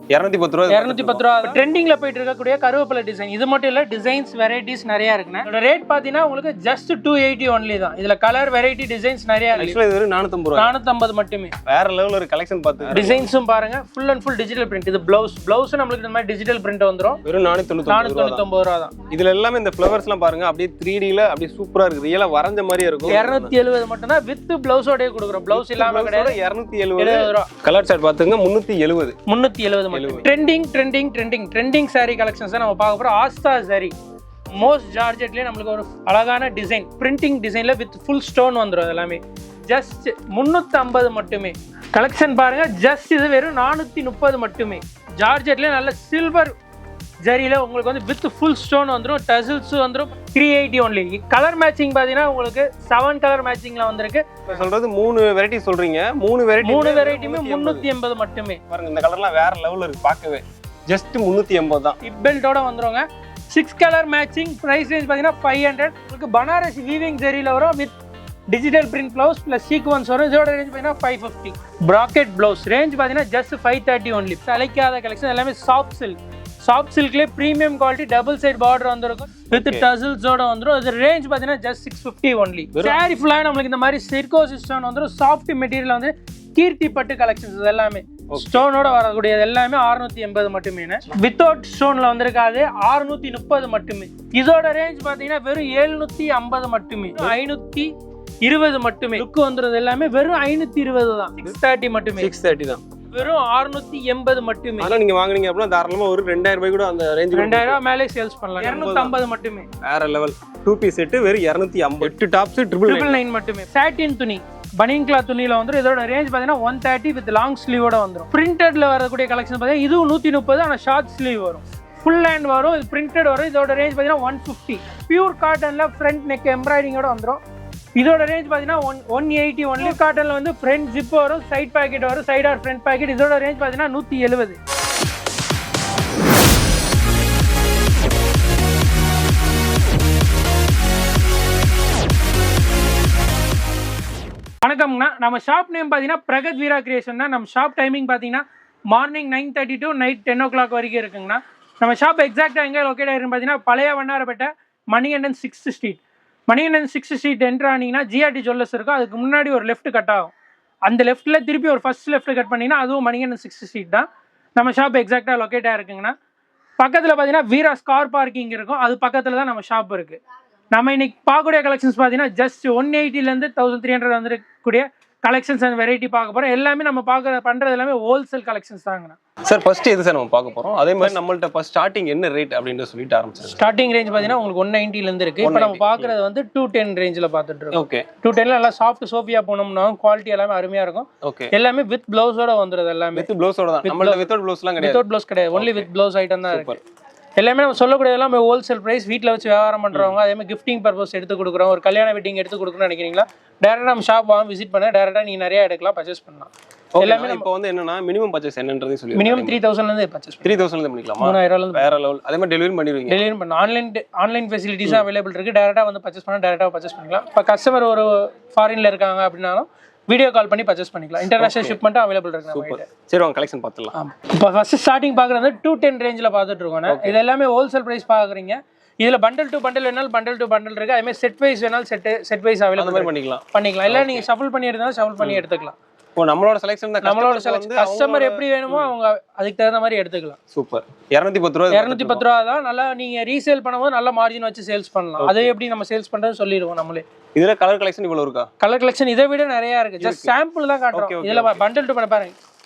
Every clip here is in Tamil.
210 ரூபா. 210 ரூபா. ட்ரெண்டிங்ல போயிட்டு இருக்கக்கூடிய கருவேப்பிலை டிசைன். இது மட்டும் இல்ல, டிசைன்ஸ் வெரைட்டிஸ் நிறைய இருக்குண்ணே. இதோட ரேட் பாத்தீங்கன்னா உங்களுக்கு ஜஸ்ட் 280 ஒன்லி தான். இதுல கலர் வெரைட்டி டிசைன்ஸ் நிறைய இருக்கு. ஆக்சுவலா இது வெறும் 450 ரூபா. 450 மட்டுமே. வேற லெவல்ல ஒரு கலெக்ஷன் பாத்து. டிசைன்ஸும் பாருங்க, full and full digital print. இது ப்ளவுஸ் நமக்கு இந்த மாதிரி டிஜிட்டல் பிரிண்ட் வந்துரும். வெறும் 499 ரூபா தான். இதுல எல்லாமே இந்த ஃப்ளவர்ஸ்லாம் பாருங்க, அப்படியே 3D ல அப்படியே சூப்பரா இருக்கு. ரியலா வரைஞ்ச மாதிரியே இருக்கும். 270 மட்டும் தான் வித் ப்ளவுஸோட கொடுக்குறோம். ப்ளவுஸ் இல்லாம கிடையாது. 270 ரூபா. கலர் சார்ட் பாத்துங்க 370 மட்டும். ட்ரெண்டிங் saree கலெக்ஷன்ஸ் தான் நம்ம பார்க்க போறோம். ஆஸ்தா saree மோஸ்ட் ஜார்ஜெட்லயே நமக்கு ஒரு அழகான டிசைன், பிரிண்டிங் டிசைன்ல வித் ஃபுல் ஸ்டோன் வந்துரும். எல்லாமே ஜஸ்ட் 350 மட்டுமே. கலெக்ஷன் பாருங்க, ஜஸ்ட் இது வெறும் 430 மட்டுமே. ஜார்ஜெட்லயே நல்ல சில்வர் ஜரியில உங்களுக்கு வந்து வித் ஃபுல் ஸ்டோன் வந்துரும். டசில்ஸ் வந்துரும். 380 ஒன்லி. கலர் மேட்சிங் பாத்தீங்கன்னா உங்களுக்கு 7 கலர் மேட்சிங்ல வந்திருக்கு. சொல்றது 3 வெரைட்டி சொல்றீங்க. 3 வெரைட்டியுமே 380 மட்டுமே. பாருங்க, இந்த கலர்லாம் வேற லெவல்ல இருக்கு பார்க்கவே. ஜஸ்ட் 380 தான். ஹிப் பெல்ட்டோட வந்துருங்க. 6 கலர் மேட்சிங். பிரைஸ் ரேஞ்ச் பாத்தீங்கன்னா 500. உங்களுக்கு பனாரஸ் வீவிங் ஜரியில வரும் with digital print blouse plus sequins வரும். இதோட ரேஞ்ச் பாத்தீங்கன்னா 550. பிராக்கெட் பிளவுஸ் ரேஞ்ச் பாத்தீங்கன்னா ஜஸ்ட் 530 ஒன்லி. அழைக்காத கலெக்ஷன் எல்லாமே சாஃப்ட் சில்க். சாஃப்ட் சில்க்லேயே premium quality double side border வந்துருக்கும் வித் டசில்ஸோட வந்துடும். இது ரேஞ்ச் பார்த்தீங்கன்னா ஜஸ்ட் 650 ஒன்லி. சாரி ஃபுல்லாக நம்மளுக்கு இந்த மாதிரி சிர்கோ ஸ்டோன் வந்துடும். சாஃப்ட் மெட்டீரியல் வந்து கீர்த்தி பட்டு கலெக்ஷன்ஸ். இது எல்லாமே ஸ்டோனோட வரக்கூடியது எல்லாமே 680 மட்டுமே. வித்தவுட் ஸ்டோன்ல வந்திருக்காது 630 மட்டுமே. இதோட ரேஞ்ச் பார்த்தீங்கன்னா வெறும் 750 மட்டுமே. 520 மட்டுமே. லுக் வந்துடுறது எல்லாமே வெறும் 520 தான். 630 மட்டுமே. 630 தான். வெறும் 680 மட்டுமே. அதான் நீங்க வாங்குனீங்க அப்படின்னா தாராளமா ஒரு 2000 ரூபாய் கூட அந்த ரேஞ்ச் 2000 ரூபாய் மேலே சேல்ஸ் பண்ணலாம். 250 மட்டுமே. வேற லெவல் 2 பீஸ் செட் வெறும் 250. 8 டாப்ஸ் 999 மட்டுமே. சாட்டின் துணி, பனியன் கிளாத் துணியில வந்துரும். இதோட ரேஞ்ச் பாத்தீங்கன்னா 130 வித் லாங் ஸ்லீவோட வந்துரும். பிரிண்டட்ல வரக்கூடிய கலெக்ஷன் பாத்தீங்கன்னா இதுவும் 130. ஆனா ஷார்ட் ஸ்லீவ் வரும். ஃபுல் ஹேண்ட் வரும். இது பிரிண்டட் வரும். இதோட ரேஞ்ச் பாத்தீங்கன்னா 150. பியூர் காட்டன்ல ஃப்ரண்ட் நெக் எம்ப்ராய்டிங்கோட வந்துரும். இதோட ரேஞ்ச் பாத்தீங்கன்னா 180 ஒன்லி. காட்டன்ல வந்து ஃப்ரண்ட் ஜிப் வரும், சைட் பாக்கெட் வரும், சைட் ஆர் ஃப்ரண்ட் பாக்கெட். இதோட ரேஞ்ச் பாத்தீங்கன்னா 170. வணக்கம்ண்ணா. நம்ம ஷாப் நேம் பாத்தீங்கன்னா பிரகத் வீரா கிரியேஷன் தான். நம்ம ஷாப் டைமிங் பாத்தீங்கன்னா மார்னிங் 9:30 to நைட் 10 o'clock வரைக்கும் இருக்குங்கண்ணா. நம்ம ஷாப் எக்ஸாக்டா எங்க லொக்கேட் ஆயிருக்குன்னு பாத்தீங்கன்னா பழைய Vannarapettai Manikandan 6th street. Manikandan 6th street enter ஆனீங்கன்னா ஜிஆர்டி ஜுவல்லர்ஸ் இருக்கும். அதுக்கு முன்னாடி ஒரு லெஃப்ட் கட் ஆகும். அந்த லெஃப்ட்ல திருப்பி ஒரு ஃபர்ஸ்ட் லெஃப்ட் கட் பண்ணீங்கன்னா அதுவும் மணிகண்டன் 6th ஸ்ட்ரீட் தான். நம்ம ஷாப் எக்ஸாக்டா லொக்கேட் ஆயிருக்குங்கண்ணா. பக்கத்துல பாத்தீங்கன்னா வீராஸ் கார் பார்க்கிங் இருக்கும். அது பக்கத்துல தான் நம்ம ஷாப் இருக்கு. நம்ம இன்னைக்கு பார்க்கக்கூடிய கலெக்ஷன்ஸ் பார்த்தீங்கன்னா ஜஸ்ட் 180லேருந்து 1300 வந்துருக்கக்கூடிய கலெக்ஷன்ஸ் அண்ட் வெரைட்டி பார்க்க போகிறோம். எல்லாமே நம்ம பண்ணுறது எல்லாமே ஹோல்சேல் கலெக்ஷன்ஸ் தாங்கண்ணா. சார் ஃபர்ஸ்ட் எது சார் நம்ம பார்க்க போகிறோம்? அதே மாதிரி நம்மள்ட்ட ஃபர்ஸ்ட் ஸ்டார்டிங் என்ன ரேட் அப்படின்னு சொல்லிட்டு ஆரம்பிச்சிருக்கோம். ஸ்டார்டிங் ரேஞ்ச் பார்த்தீங்கன்னா உங்களுக்கு 190லேருந்து இருக்குது. இப்போ நம்ம பார்க்குறது வந்து 210 ரேஞ்சில் பார்த்துட்டு இருக்கோம். ஓகே. 210ல நல்லா சாஃப்ட் சோஃபியா போனோம்னா குவாலிட்டி எல்லாமே அருமையாக இருக்கும். ஓகே. எல்லாமே வித் ப்ளவுஸோட வந்துடுது. எல்லாமே வித் ப்ளவுஸோட தான். நம்மள்ட்ட வித்தவுட் ப்ளவுஸ்லாம் கிடையாது. வித்தவுட் ப்ளவுஸ் கிடையாது. ஒன்லி வித் ப்ளவுஸ் ஐட்டம் தான் இருக்கு. எல்லாமே நம்ம சொல்லக்கூடிய எல்லாமே ஹோல்சேல் பிரைஸ். வீட்டில் வச்சு வியாபாரம் பண்ணுறவங்க அதே மாதிரி கிஃப்டிங் பர்பஸ் எடுத்து கொடுக்குறோம். ஒரு கல்யாண வெட்டிங் எடுத்து கொடுக்கணும்னு நினைக்கிறீங்களா, டேரெக்டாக நம்ம ஷாப் வாங்க விசிட் பண்ண டேரெக்டாக நீங்கள் நிறைய எடுக்கலாம், பர்ச்சேஸ் பண்ணலாம். எல்லாமே இப்போ வந்து என்னன்னா மினிமம் பர்ச்சேஸ் என்னன்றதை சொல்லி மினிமம் 3000லேருந்து பர்ச்சேஸ் 3000லேருந்து பண்ணிக்கலாமா? 3000 வேற லெவல். அதே மாதிரி டெலிவரி பண்ணிடுவீங்க? டெலிவரி பண்ண ஆன்லைன் ஃபெசிலிட்டிஸ் அவைலபிள் இருக்கு. டேரெக்டாக வந்து பர்ச்சேஸ் பண்ணால் டேரெக்டாக பர்ச்சேஸ் பண்ணிக்கலாம். இப்போ கஸ்டமர் ஒரு ஃபாரின்ல இருக்காங்க அப்படின்னாலும் வீடியோ கால் பண்ணி பர்ச்சேஸ் பண்ணிக்கலாம். இன்டர்நேஷனல் ஷிப்மெண்ட் அவைலபிள் இருக்கு நம்ம கிட்ட. சரி, வாங்க கலெக்ஷன் பார்த்துடலாம். இப்போ ஃபர்ஸ்ட் ஸ்டார்டிங் பார்க்குறது 210 ரேஞ்சில் பார்த்துட்டு இருக்கோம். இது எல்லாமே ஹோல்சேல் பிரைஸ் பார்க்குறீங்க. இதுல பண்டல் டு பண்டல் வேணாலும் பண்டல் டு பண்டல் இருக்கு. அதே மாதிரி செட் வைஸ் வேணாலும் செட் வைஸ் அவைலபிள் பண்ணிக்கலாம். இல்ல நீங்க ஷஃபிள் பண்ணி எடுத்தாலும் ஷஃபிள் பண்ணி எடுத்துக்கலாம். இப்போ நம்மளோட செலக்ஷன் தான். நம்மளோட செலக்ஷன் கஸ்டமர் எப்படி வேணுமோ அவங்க அதுக்கு தகுந்த மாதிரி எடுத்துக்கலாம். சூப்பர். 210 ரூபா தான். நல்லா நீங்க ரீசேல் பண்ணும்போது நல்ல மார்ஜின் வச்சு சேல்ஸ் பண்ணலாம். அதை எப்படி நம்ம சேல்ஸ் பண்றது சொல்லிடுவோம் நம்மளே. இதுல கலர் கலெக்ஷன் இவ்வளவு இருக்கா? கலர் கலெக்ஷன் இதை விட நிறைய இருக்கு. ஜஸ்ட் சாம்பிள் தான் காட்டுறோம். இதுல பண்டல் டு பண்ண பாருங்க.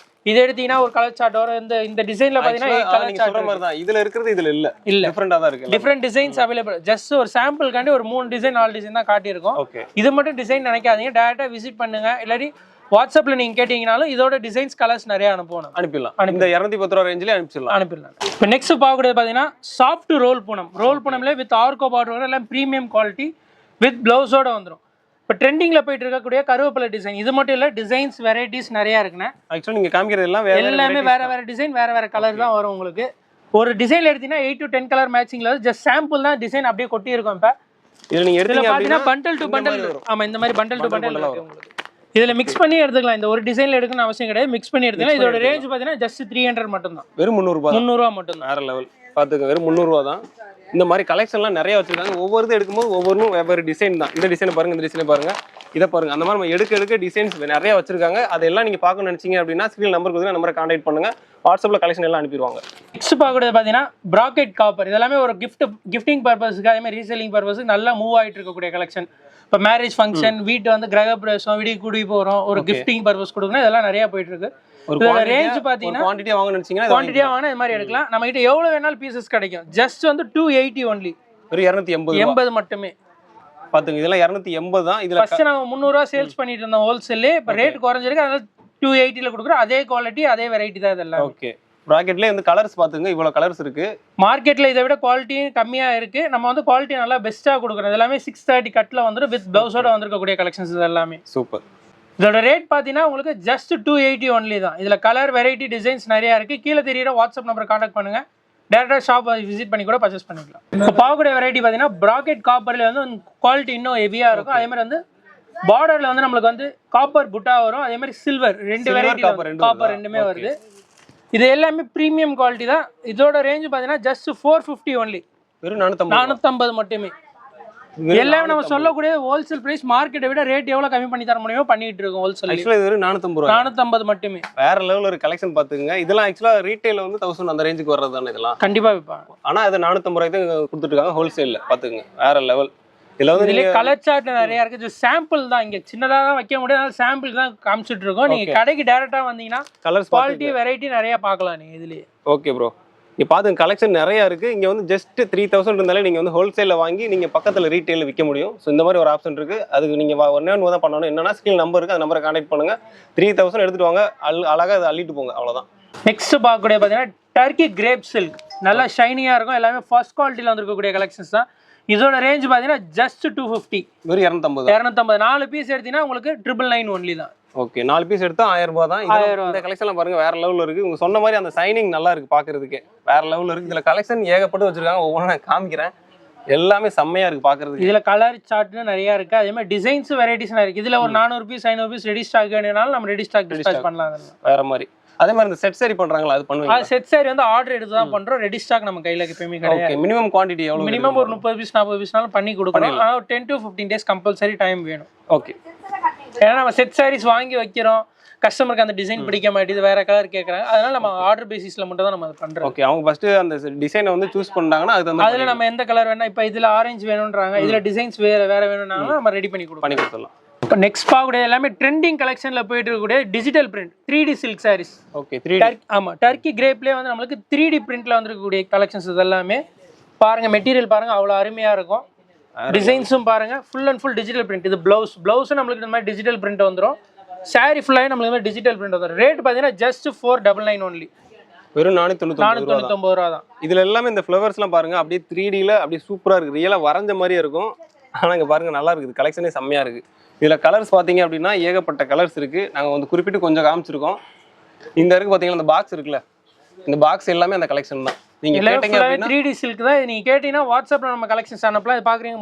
இதை எடுத்தீங்கன்னா ஒரு கலர் சார்ட் வரும். இந்த டிசைன்ல பாத்தீங்கன்னா 8 கலர் சார்ட் மாதிரி தான். இதுல இருக்குது இதுல இல்ல டிஃபரண்டா தான் இருக்கு. Different designs available. ஜஸ்ட் ஒரு சாம்பிள் காண்டி ஒரு 3 டிசைன் 4 டிசைன் தான் காட்டி இருக்கோம். இது மட்டும் டிசைன் நினைக்காதீங்க. டைரக்டா விசிட் பண்ணுங்க. இல்லாட்டி வாட்ஸ்அப்ல நீங்க கேட்டீங்கனாலும் இதோட டிசைன்ஸ் கலர்ஸ் நிறைய அனுப்பிடலாம். இந்த 210 ரூபாய் ரேஞ்சிலே அனுப்பிடலாம். இப்போ நெக்ஸ்ட் பார்க்கறது பாத்தீங்கன்னா சாஃப்ட் ரோல் பூனம்ல வித் ஆர்கோ பார்டர் எல்லாம் பிரீமியம் குவாலிட்டி வித் பிளவுஸோட வந்துரும். இப்போ ட்ரெண்டிங்ல போயிட்டு இருக்கக்கூடிய கருவேப்பிலை டிசைன். இது மட்டும் இல்ல, டிசைன்ஸ் வெரைட்டிஸ் நிறைய இருக்குண்ணே. ஆக்சுவலி நீங்க காமிக்கிறது எல்லாமே வேற டிசைன் வேற கலர் தான் வரும். உங்களுக்கு ஒரு டிசைன்ல எடுத்தீங்கன்னா 8 to 10 கலர் மேட்சிங்ல ஜஸ்ட் சாம்பிள் தான் டிசைன் அப்படியே கொட்டி இருக்கும். இப்போ இதுல நீங்க எடுத்தீங்க அப்படினா பண்டல் டு பண்டல். ஆமா, இந்த மாதிரி பண்டல் டு பண்டல் இருக்கு உங்களுக்கு. இதுல மிக்ஸ் பண்ணி எடுத்துக்கலாம். இந்த ஒரு டிசைன்ல எடுக்கணும் அவசியம் கிடையாது, மிக்ஸ் பண்ணி எடுத்துக்கலாம். இதோட ரேஞ்ச் பாத்தீங்கன்னா ஜஸ்ட் 300 மட்டும் தான். வெறும் 300 ரூபாய். 300 ரூபாய் மட்டும் தான். வேற லெவல். பாத்துக்க, வெறும் 300 ரூபாய் தான். இந்த மாதிரி கலெக்ஷன்லாம் நிறைய வச்சிருக்காங்க. ஒவ்வொரு எடுக்கும்போது ஒவ்வொன்றும் வெவ்வேறு டிசைன் தான். இந்த டிசைனை பாருங்க, இந்த டிசைனை பாருங்க, இதை பாருங்க. அந்த மாதிரி நம்ம எடுக்க டிசைன்ஸ் நிறைய வச்சிருக்காங்க. அதெல்லாம் நீங்க பார்க்கணும்னு நினைச்சீங்க அப்படின்னா ஸ்கிரீன் நம்பர் கொடுங்க, நம்பரை கான்டாக்ட் பண்ணுங்க. வாட்ஸ்அப்ல கலெக்ஷன் எல்லாம் அனுப்பிடுவாங்க. நெக்ஸ்ட் பார்க்கறது பாத்தீங்கன்னா பிராக்கெட் காப்பர். இதெல்லாமே ஒரு கிஃப்டிங் பர்பஸ்க்கு, அதே மாதிரி ரீசெல்லிங் பர்பஸ்க்கு நல்லா மூவ் ஆயிட்டு இருக்கக்கூடிய கலெக்ஷன். இப்போ மேரேஜ் ஃபங்க்ஷன், வீட்டு வந்து கிரக பிரவேசம், வீடு கூடி போறோம், ஒரு கிஃப்டிங் பர்பஸ் கொடுக்கணும், இதெல்லாம் நிறைய போயிட்டு இருக்கு. இதோட ரேஞ்ச் பாத்தீங்கன்னா குவாண்டிட்டியா வாங்க நினைச்சீங்கன்னா குவாண்டிட்டியா வாங்கினா இந்த மாதிரி எடுக்கலாம். நம்ம கிட்ட எவ்வளவு வேணாலும் பீசஸ் கிடைக்கும். ஜஸ்ட் வந்து 280 ஒன்லி. வெறும் 280 80 மட்டுமே. பாத்துங்க, இதெல்லாம் 280 தான். இதுல ஃபர்ஸ்ட் நம்ம 300 ரூபாய் சேல்ஸ் பண்ணிட்டு இருந்தோம் ஹோல்சேல்லே. இப்போ ரேட் குறைஞ்சிருக்கு, அதனால 280ல கொடுக்குறோம். அதே குவாலிட்டி, அதே வெரைட்டி தான் இதெல்லாம். ஓகே. பிராக்கெட்லயே வந்து கலர்ஸ் பாத்துங்க, இவ்வளவு கலர்ஸ் இருக்கு. மார்க்கெட்ல இதை விட குவாலிட்டி கம்மியா இருக்கு. நம்ம வந்து குவாலிட்டி நல்லா பெஸ்டா கொடுக்குறோம். எல்லாமே 630 கட்ல வந்துடும், வித் பிளவுஸோட வந்திருக்கக்கூடிய கலெக்ஷன்ஸ் இது எல்லாமே. சூப்பர். இதோட ரேட் பார்த்தீங்கன்னா உங்களுக்கு ஜஸ்ட் 280 ஒன்லி தான். இதில் கலர் வெரைட்டி டிசைன்ஸ் நிறையா இருக்குது. கீழே தெரியுற வாட்ஸ்அப் நம்பரை கான்டாக்ட் பண்ணுங்கள். டேரெக்டாக ஷாப் விசிட் பண்ணி கூட பர்ச்சேஸ் பண்ணிக்கலாம். இப்போ பார்க்கக்கூடிய வெரைட்டி பார்த்தீங்கன்னா பிராக்கெட் காப்பரில் வந்து குவாலிட்டி இன்னும் ஹெவியாக இருக்கும். அதே மாதிரி வந்து பார்டரில் வந்து நம்மளுக்கு வந்து காப்பர் புட்டா வரும், அதே மாதிரி சில்வர், ரெண்டு வெரைட்டி காப்பர் ரெண்டுமே வருது. இது எல்லாமே ப்ரீமியம் குவாலிட்டி தான். இதோட ரேஞ்ச் பார்த்தீங்கன்னா ஜஸ்ட் 450 ஒன்லி. வெறும் 450 மட்டுமே. எல்லாமே நம்ம சொல்லக்கூடிய ஹோல்சேல் பிரைஸ். மார்க்கெட்டை விட ரேட் எவ்வளவு கம்மி பண்ணி தர முடியுமோ பண்ணிட்டு இருக்கோம் ஹோல்சேல். ஆக்சுவலா இது 450 ரூபாய். 450 மட்டுமே. வேற லெவல்ல ஒரு கலெக்ஷன் பாத்துங்க. இதெல்லாம் ஆக்சுவலா ரீட்டைல்ல வந்து 1000 அந்த ரேஞ்சுக்கு வர்றதானே இதெல்லாம். கண்டிப்பா விப்பாங்க. ஆனா அது 450 ரூபாய்க்கு கொடுத்துட்டு இருக்காங்க ஹோல்சேல்ல. பாத்துங்க, வேற லெவல். இதுல வந்து இதுல கலர் சார்ட் நிறைய இருக்கு. சாம்பிள் தான், இங்க சின்னதா தான் வைக்க முடியாது, சாம்பிள் தான் காமிச்சிட்டு இருக்கோம். நீங்க கடைக்கு டைரக்டா வந்தீங்கன்னா கலர்ஸ் குவாலிட்டி வெரைட்டி நிறைய பார்க்கலாம் நீங்க இதுலயே. ஓகே ப்ரோ, இங்கே பாத்துங்க கலெக்ஷன் நிறையா இருக்குது. இங்கே வந்து ஜஸ்ட் 3000 இருந்தாலே நீங்கள் வந்து ஹோல்சேலில் வாங்கி நீங்கள் பக்கத்தில் ரீட்டெயிலில் விற்க முடியும். ஸோ இந்த மாதிரி ஒரு ஆப்ஷன் இருக்குது. அதுக்கு நீங்கள் ஒன்றே தான் பண்ணணும். என்னன்னா ஸ்கில் நம்பர் இருக்குது, அந்த நம்பரை கான்டாக்ட் பண்ணுங்கள். 3000 எடுத்துகிட்டு வாங்க, அழகாக அதை அள்ளிட்டு போங்க, அவ்வளோதான். நெக்ஸ்ட் பார்க்கக்கூடிய பார்த்தீங்கன்னா டர்க்கி கிரேப் சில்க். நல்லா ஷைனிங்காக இருக்கும். எல்லாமே ஃபர்ஸ்ட் குவாலிட்டியில் வந்துருக்கக்கூடிய கலெக்ஷன்ஸ் தான். இதோட ரேஞ்ச் பார்த்தீங்கன்னா ஜஸ்ட் 250. வெறும் 250. 4 பீஸ் எடுத்தீங்கன்னா உங்களுக்கு 999 ஒன்லி தான். ஓகே, 4 பீஸ் எடுத்தா 1000 ரூபாய் தான். இந்த கலெக்ஷன்லாம் பாருங்க, வேற லெவலில் இருக்கு. உங்க சொன்ன மாதிரி அந்த சைனிங் நல்லா இருக்கு பாக்குறதுக்கு, வேற லெவலில் இருக்கு. இதுல கலெக்ஷன் ஏகப்பட்டு வச்சிருக்காங்க. ஒவ்வொன்றும் நான் காமிக்கிறேன். எல்லாமே செம்மையா இருக்கு பாக்குறதுக்கு. இதுல கலர் சார்ட்னு நிறைய இருக்கு. அதே மாதிரி டிசைன்ஸ் வெரைட்டிஸ் இருக்கு. இதுல ஒரு 400 பீஸ் 500 பீஸ் ரெடி ஸ்டாக் வேணும்னாலும் நம்ம ரெடி ஸ்டாக் டிஸ்பேச் பண்ணலாம். வேற மாதிரி அதே மாதிரி இந்த செட் சாரி பண்றாங்களா, அது பண்ணுவீங்க? அது செட் சாரி வந்து ஆர்டர் எடுத்து தான் பண்றோம். ரெடி ஸ்டாக் நம்ம கையில எப்பவுமே கிடையாது. ஓகே, மினிமம் குவாண்டிட்டி எவ்வளவு? மினிமம் ஒரு 30 பீஸ் 40 பீஸ்னாலும் பண்ணி கொடுக்கணும். ஆனா 10 to 15 டேஸ் கம்பல்சரி டைம் வேணும். ஓகே, ஏன்னா நம்ம செட் சாரீஸ் வாங்கி வைக்கிறோம், கஸ்டமருக்கு அந்த டிசைன் பிடிக்க மாட்டேது, வேற கலர் கேட்கறாங்க. அதனால நம்ம ஆர்டர் பேசிஸ்ல மட்டும் தான் நம்ம அதை பண்றோம். ஓகே, அவங்க ஃபர்ஸ்ட் அந்த டிசைனை வந்து சூஸ் பண்ணாங்கன்னா அதுல நம்ம எந்த கலர் வேணா, இப்போ இதுல ஆரஞ்சு வேணும்ன்றாங்க, இதுல டிசைன்ஸ் வேற வேணும்னாலும் நம்ம ரெடி பண்ணி கொடுக்கலாம். இப்போ நெக்ஸ்ட் பார்க்கக்கூடிய எல்லாமே ட்ரெண்டிங் கலெக்ஷன்ல போயிட்டு இருக்கக்கூடிய digital print 3D silk saris. Okay, 3D. ஆமா, டர்க்கி கிரேப்லேயே வந்து நம்மளுக்கு 3D பிரிண்ட்ல வந்துருக்கக்கூடிய கலெக்ஷன்ஸ் இதெல்லாமே பாருங்க. மெட்டீரியல் பாருங்க, அவ்வளோ அருமையா இருக்கும். டிசைன்ஸும் பாருங்க, full and full digital print. இது பிளவுஸும் நம்மளுக்கு இந்த மாதிரி டிஜிட்டல் பிரிண்ட் வந்துடும். சாரி ஃபுல்லாகவே நம்மளுக்கு டிஜிட்டல் பிரிண்ட் வந்துடும். ரேட் பார்த்தீங்கன்னா ஜஸ்ட் 499 ஒன்லி. வெறும் 499 ரூபா தான். இதுல எல்லாமே இந்த ஃப்ளவர்ஸ்லாம் பாருங்க, அப்படியே 3Dல அப்படியே சூப்பரா இருக்கு. ரியலா வரைஞ்ச மாதிரியே இருக்கும். ஆனா இங்க பாருங்க, நல்லா இருக்குது. கலெக்ஷனே செம்மையா இருக்கு. இதுல கலர்ஸ் பாத்தீங்க அப்படின்னா ஏகப்பட்ட கலர்ஸ் இருக்கு. நாங்க வந்து குறிப்பிட்டு கொஞ்சம் காமிச்சிருக்கோம். இந்த இருக்கு பாத்தீங்கன்னா, இந்த பாக்ஸ் இருக்குல்ல, இந்த பாக்ஸ் எல்லாமே அந்த கலெக்ஷன் தான். நீங்க கேட்டீங்க அப்படின்னா 3D சில்க் தான். நீங்க கேட்டீங்கன்னா வாட்ஸ்அப்ல நம்ம கலெக்ஷன்ஸ் அனுப்பலாம். இது பாக்குறீங்க,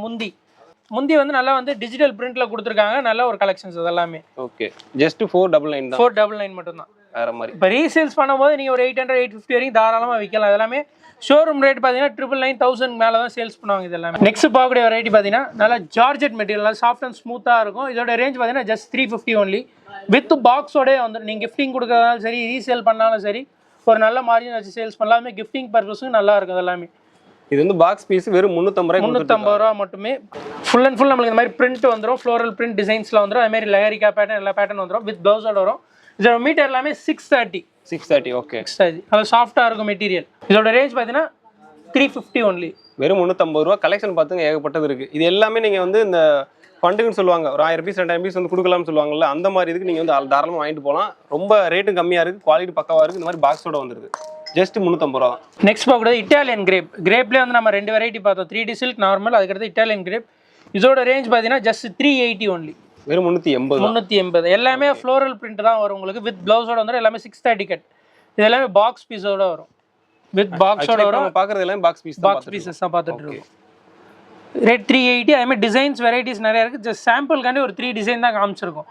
முந்தி வந்து நல்லா வந்து டிஜிட்டல் பிரிண்ட்ல கொடுத்துருக்காங்க. நல்ல ஒரு கலெக்ஷன்ஸ் அதெல்லாமே. ஓகே, ஜஸ்ட் 499 தான். 499 மட்டும் தான். வேற மாதிரி இப்போ ரீசேல்ஸ் பண்ணும்போது நீங்க ஒரு 800 850 வரைக்கும் தாராளமா விற்கலாம். இதெல்லாமே ஷோரூம் ரேட் பார்த்தீங்கன்னா 999 1000 மேலே தான் சேல்ஸ் பண்ணுவாங்க. இது எல்லாமே. நெக்ஸ்ட் பார்க்கக்கூடிய வெரைட்டி பார்த்தீங்கன்னா நல்லா ஜார்ஜெட் மெட்டீரியல், சாஃப்ட் அண்ட் ஸ்மூத்தாக இருக்கும். இதோட ரேஞ்ச் பார்த்தீங்கன்னா ஜஸ்ட் 350 ஒன்லி. வித் பாக்ஸோடய வந்துடும். நீங்கள் கிஃப்டிங் கொடுக்கறதாலும் சரி, ரீசேல் பண்ணாலும் சரி, ஒரு நல்ல மார்ஜின் வச்சு சேல்ஸ் பண்ணலாமே. கிஃப்டிங் பர்பஸும் நல்லா இருக்கும் எல்லாமே. இது வந்து பாக்ஸ் பீஸ் வெறும் 350 ரூபா மட்டுமே. ஃபுல் அண்ட் ஃபுல் நம்மளுக்கு இந்த மாதிரி பிரிண்ட் வந்துடும். ஃப்ளோரல் பிரிண்ட் டிசைன்ஸ்ல வந்துடும். அதே மாதிரி லஹரிகா பேட்டர்ன் எல்லா பேட்டர்ன் வந்துடும். வித் பிளவுஸோட வரும். இதோட மீட்டர் எல்லாமே 630. ஓகே, 630. நல்லா சாஃப்டாக இருக்கும் மெட்டீரியல். இதோட ரேஞ்ச் பார்த்தீங்கன்னா 350 ஒன்லி. வெறும் 350 ரூபா. கலெக்ஷன் பார்த்துங்க ஏகப்பட்டது இருக்கு. இது எல்லாமே நீங்க வந்து இந்த ஃபண்டுன்னு சொல்லுவாங்க, ஒரு 1000 பீஸ் 2000 பீஸ் வந்து கொடுக்கலாம்னு சொல்லுவாங்கல்ல, அந்த மாதிரி இதுக்கு நீங்க வந்து தாராளமாக வாங்கிட்டு போகலாம். ரொம்ப ரேட்டும் கம்மியா இருக்கு, குவாலிட்டி பக்காவா இருக்கு. இந்த மாதிரி பாக்ஸோட வந்துருக்கு. ஜஸ்ட் 350 ரூபா தான். நெக்ஸ்ட் பார்க்கறது இட்டாலியன் கிரேப். கிரேப்லேயே வந்து நம்ம 2 வெரைட்டி பார்த்தோம். 3D சில்க் நார்மல், அதுக்கடுத்து இட்டாலியன் கிரேப். இதோட ரேஞ்ச் பார்த்தீங்கன்னா ஜஸ்ட் 380 ஒன்லி. வெறும் 380. எல்லாமே ஃப்ளோரல் பிரிண்ட் தான் வரும் உங்களுக்கு. வித் பிளவுஸோட வந்துடும். எல்லாமே 630 கட். இது எல்லாமே பாக்ஸ் பீஸோட வரும். வித் பாக்ஸோட வரும். பார்க்கறது எல்லாமே பாக்ஸ் பீசஸ் தான் பார்த்துட்டு இருக்கோம். ரேட் 380. அதே மாதிரி டிசைன்ஸ் வெரைட்டிஸ் நிறைய இருக்குது. ஜஸ்ட் சாம்பிள்காண்டி ஒரு 3 டிசைன் தான் காமிச்சிருக்கோம்.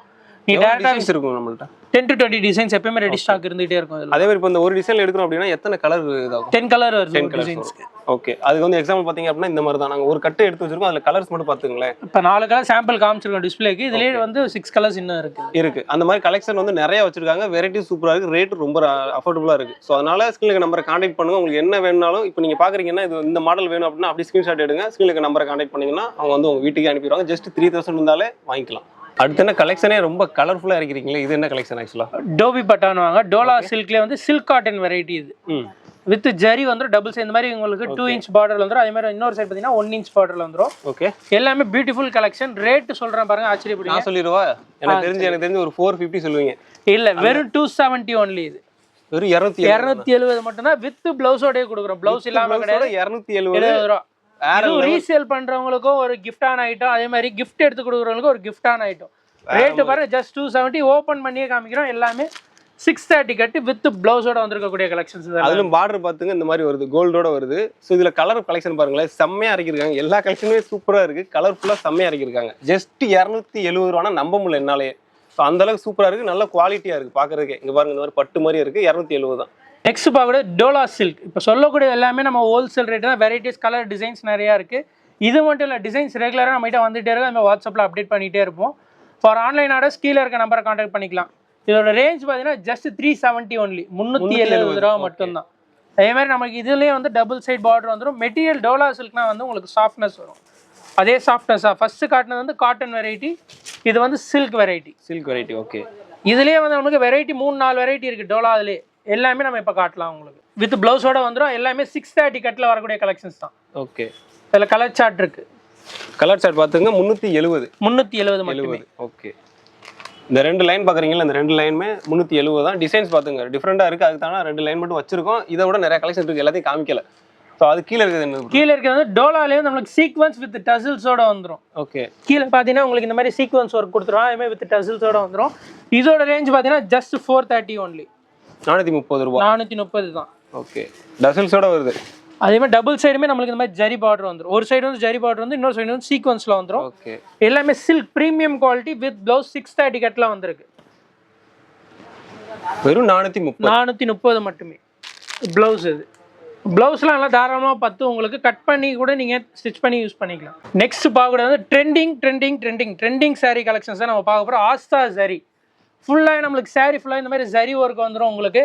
நீ டேரக்டா இருக்கும் நம்மள்ட்ட 10 to 20 டிசைன்ஸ் எப்பவுமே ரெடி ஸ்டாக் இருந்துகிட்டே இருக்கும் இதுல. அதே மாதிரி இப்போ இந்த ஒரு டிசைன் எடுக்கிறோம் அப்படின்னா எத்தனை கலர் இதாகும்? 10 கலர் வருது 10 டிசைன்ஸ்க்கு. ஓகே, அதுக்கு வந்து எக்ஸாம்பிள் பாத்தீங்க அப்படின்னா இந்த மாதிரி தான் நாங்க ஒரு கட்டு எடுத்து வச்சிருக்கோம். அதுல கலர்ஸ் மட்டும் பாத்துங்களேன். இப்போ 4 கலர் சாம்பிள் காமிச்சிருக்கோம் டிஸ்பிளேக்கு. இதுலயே வந்து 6 கலர்ஸ் இன்னும் இருக்கு. அந்த மாதிரி கலெக்ஷன் வந்து நிறைய வச்சிருக்காங்க. வெரைட்டி சூப்பரா இருக்கு, ரேட் ரொம்ப அஃபோர்டபுளா இருக்கு. ஸோ அதனால ஸ்கிரீனுக்கு நம்பரை கான்டாக்ட் பண்ணுங்க. உங்களுக்கு என்ன வேணும்னாலும் இப்போ நீங்க பாக்குறீங்கன்னா இது இந்த மாடல் வேணும் அப்படின்னா அப்படி ஸ்கிரீன்ஷாட் எடுங்க. ஸ்கிரீனுக்கு நம்பரை கான்டாக்ட் பண்ணீங்கன்னா அவங்க வந்து உங்க வீட்டுக்கு அனுப்பிடுவாங்க. ஜஸ்ட் 3000 இருந்தாலே வாங்கிக்கலாம். அடுத்து என்ன கலெக்ஷனே ரொம்ப கலர்ஃபுல்லா இருக்கிறீங்களே, இது என்ன கலெக்ஷன் ஆக்சுவலா? டோபி பட்டான் வாங்க. டோலா சில்க்லேயே வந்து சில்க் காட்டன் வெரைட்டி இது. வித் ஜரி வந்துடும் டபுள் சைடு. இந்த மாதிரி உங்களுக்கு 2 inch பார்டர்ல வந்துடும். அதே மாதிரி இன்னொரு சைடு பார்த்தீங்கன்னா 1 inch பார்டர்ல வந்துடும். ஓகே, எல்லாமே பியூட்டிஃபுல் கலெக்ஷன். ரேட் சொல்றேன் பாருங்க, ஆச்சரியப்படுங்க. நான் சொல்லிடுவா, எனக்கு தெரிஞ்சு ஒரு 450 சொல்லுவீங்க. இல்ல, வெறும் 270 ஒன்லி. இது வெறும் 270 மட்டும் தான். வித் பிளவுஸோடய கொடுக்குறோம். பிளவுஸ் இல்லாம கிடையாது. 270 ரூபா. ரீசேல் பண்றவங்களுக்கும் ஒரு கிஃப்டான ஐட்டம், அதே மாதிரி கிஃப்ட் எடுத்து கொடுக்குறவங்களுக்கும் ஒரு கிஃப்டான ஐட்டம். ரேட் பாருங்க, ஜஸ்ட் 270. ஓபன் பண்ணியே காமிக்கிறோம். எல்லாமே 630 கட்டு வித் பிளவுஸோட வந்திருக்கக்கூடிய கலெக்ஷன்ஸ். அதுல பார்டர் பாத்துங்க இந்த மாதிரி வருது, கோல்டோட வருது. ஸோ இதுல கலர் கலெக்ஷன் பாருங்களேன், செம்மையா இறக்கிருக்காங்க. எல்லா கலெக்ஷனுமே சூப்பரா இருக்கு, கலர்ஃபுல்லா செம்மையா இறக்கிருக்காங்க. ஜஸ்ட் 270 ரூபானா நம்ப முடியல என்னாலே. ஸோ அந்த அளவுக்கு சூப்பரா இருக்கு, நல்ல குவாலிட்டியா இருக்கு பாக்குறதுக்கு. இங்க பாருங்க, இந்த மாதிரி பட்டு மாதிரி இருக்கு. 270 தான். நெக்ஸ்ட் பார்க்கக்கூடிய டோலா சில்க். இப்போ சொல்லக்கூடிய எல்லாமே நம்ம ஹோல்சேல் ரேட் தான். வெரைட்டிஸ், கலர், டிசைன்ஸ் நிறையா இருக்கு. இது மட்டும் இல்லை, டிசைன்ஸ் ரெகுலராக நம்மகிட்ட வந்துட்டே இருக்கும். நம்ம வாட்ஸ்அப்பில் அப்டேட் பண்ணிகிட்டே இருப்போம். ஃபார் ஆன்லைன் ஆர்டர்ஸ் கீழே இருக்க நம்பரை கான்டாக்ட் பண்ணிக்கலாம். இதோட ரேஞ்ச் பார்த்தீங்கன்னா ஜஸ்ட் 370 ஒன்லி, 370 ரூபா மட்டும்தான். அதே மாதிரி நமக்கு இதுலேயே வந்து டபுள் சைட் பார்டர் வந்துடும். மெட்டீரியல் டோலா சில்க்னா வந்து உங்களுக்கு சாஃப்ட்னஸ் வரும். அதே சாஃப்ட்னஸாக ஃபர்ஸ்ட் காட்டினது வந்து காட்டன் வெரைட்டி, இது வந்து சில்க் வெரைட்டி. ஓகே, இதுலேயே வந்து நமக்கு வெரைட்டி 3-4 வெரைட்டி இருக்குது டோலா. அதுலேயே எல்லாமே நம்ம இப்போ காட்டலாம் உங்களுக்கு. வித் பிளவுஸோட வந்துடும். எல்லாமே 630 கட்டில் வரக்கூடிய கலெக்ஷன்ஸ் தான். ஓகே, இதில் கலர் சார்ட் இருக்குது. கலர் சார்ட் பார்த்துங்க, 370 மட்டுமே. ஓகே, இந்த 2 லைன் பார்க்குறீங்களா, இந்த 2 லைனுமே 370 தான். டிசைன்ஸ் பார்த்துங்க டிஃப்ரெண்டாக இருக்குது. அதுக்கு தானே 2 லைன் மட்டும் வச்சிருக்கோம். இதை விட நிறைய கலெக்ஷன் இருக்குது, எல்லாத்தையும் காமிக்கல. ஸோ அது கீழே இருக்குது. கீழே இருக்கிறது டோலாலேயே நம்மளுக்கு சீக்வன்ஸ் வித் டசில்ஸோட வந்துடும். ஓகே, கீழே பார்த்தீங்கன்னா உங்களுக்கு இந்த மாதிரி சீக்வன்ஸ் ஒர்க் கொடுத்துருவோம். அதே மாதிரி வித் டசில்ஸோட வந்துடும். இதோட ரேஞ்ச் பார்த்தீங்கன்னா ஜஸ்ட் 430 ஒன்லி, 430 ரூபா. 430 தான். ஓகே, டசில்ஸோட வருது. அதே மாதிரி டபுள் சைடுமே நம்மளுக்கு இந்த மாதிரி ஜரி பார்டர் வந்துடும். ஒரு சைடு வந்து ஜரி பார்டர் வந்து, இன்னொரு சைடு வந்து சீக்வன்ஸ்ல வந்துடும். ஓகே, எல்லாமே silk premium quality with blouse 630 கட்ல வந்திருக்கு. வெறும் 430 மட்டுமே பிளவுஸ். இது பிளவுஸ்லாம் நல்லா தாராளமாக 10 உங்களுக்கு கட் பண்ணி கூட நீங்கள் ஸ்டிச் பண்ணி யூஸ் பண்ணிக்கலாம். நெக்ஸ்ட் பார்க்கக்கூடாது வந்து ட்ரெண்டிங் saree கலெக்ஷன்ஸ் தான் நம்ம பார்க்க போகிறோம். ஆஸ்தா ஜரி ஃபுல்லாக நம்மளுக்கு saree ஃபுல்லாக இந்த மாதிரி ஜரி ஒர்க் வந்துடும். உங்களுக்கு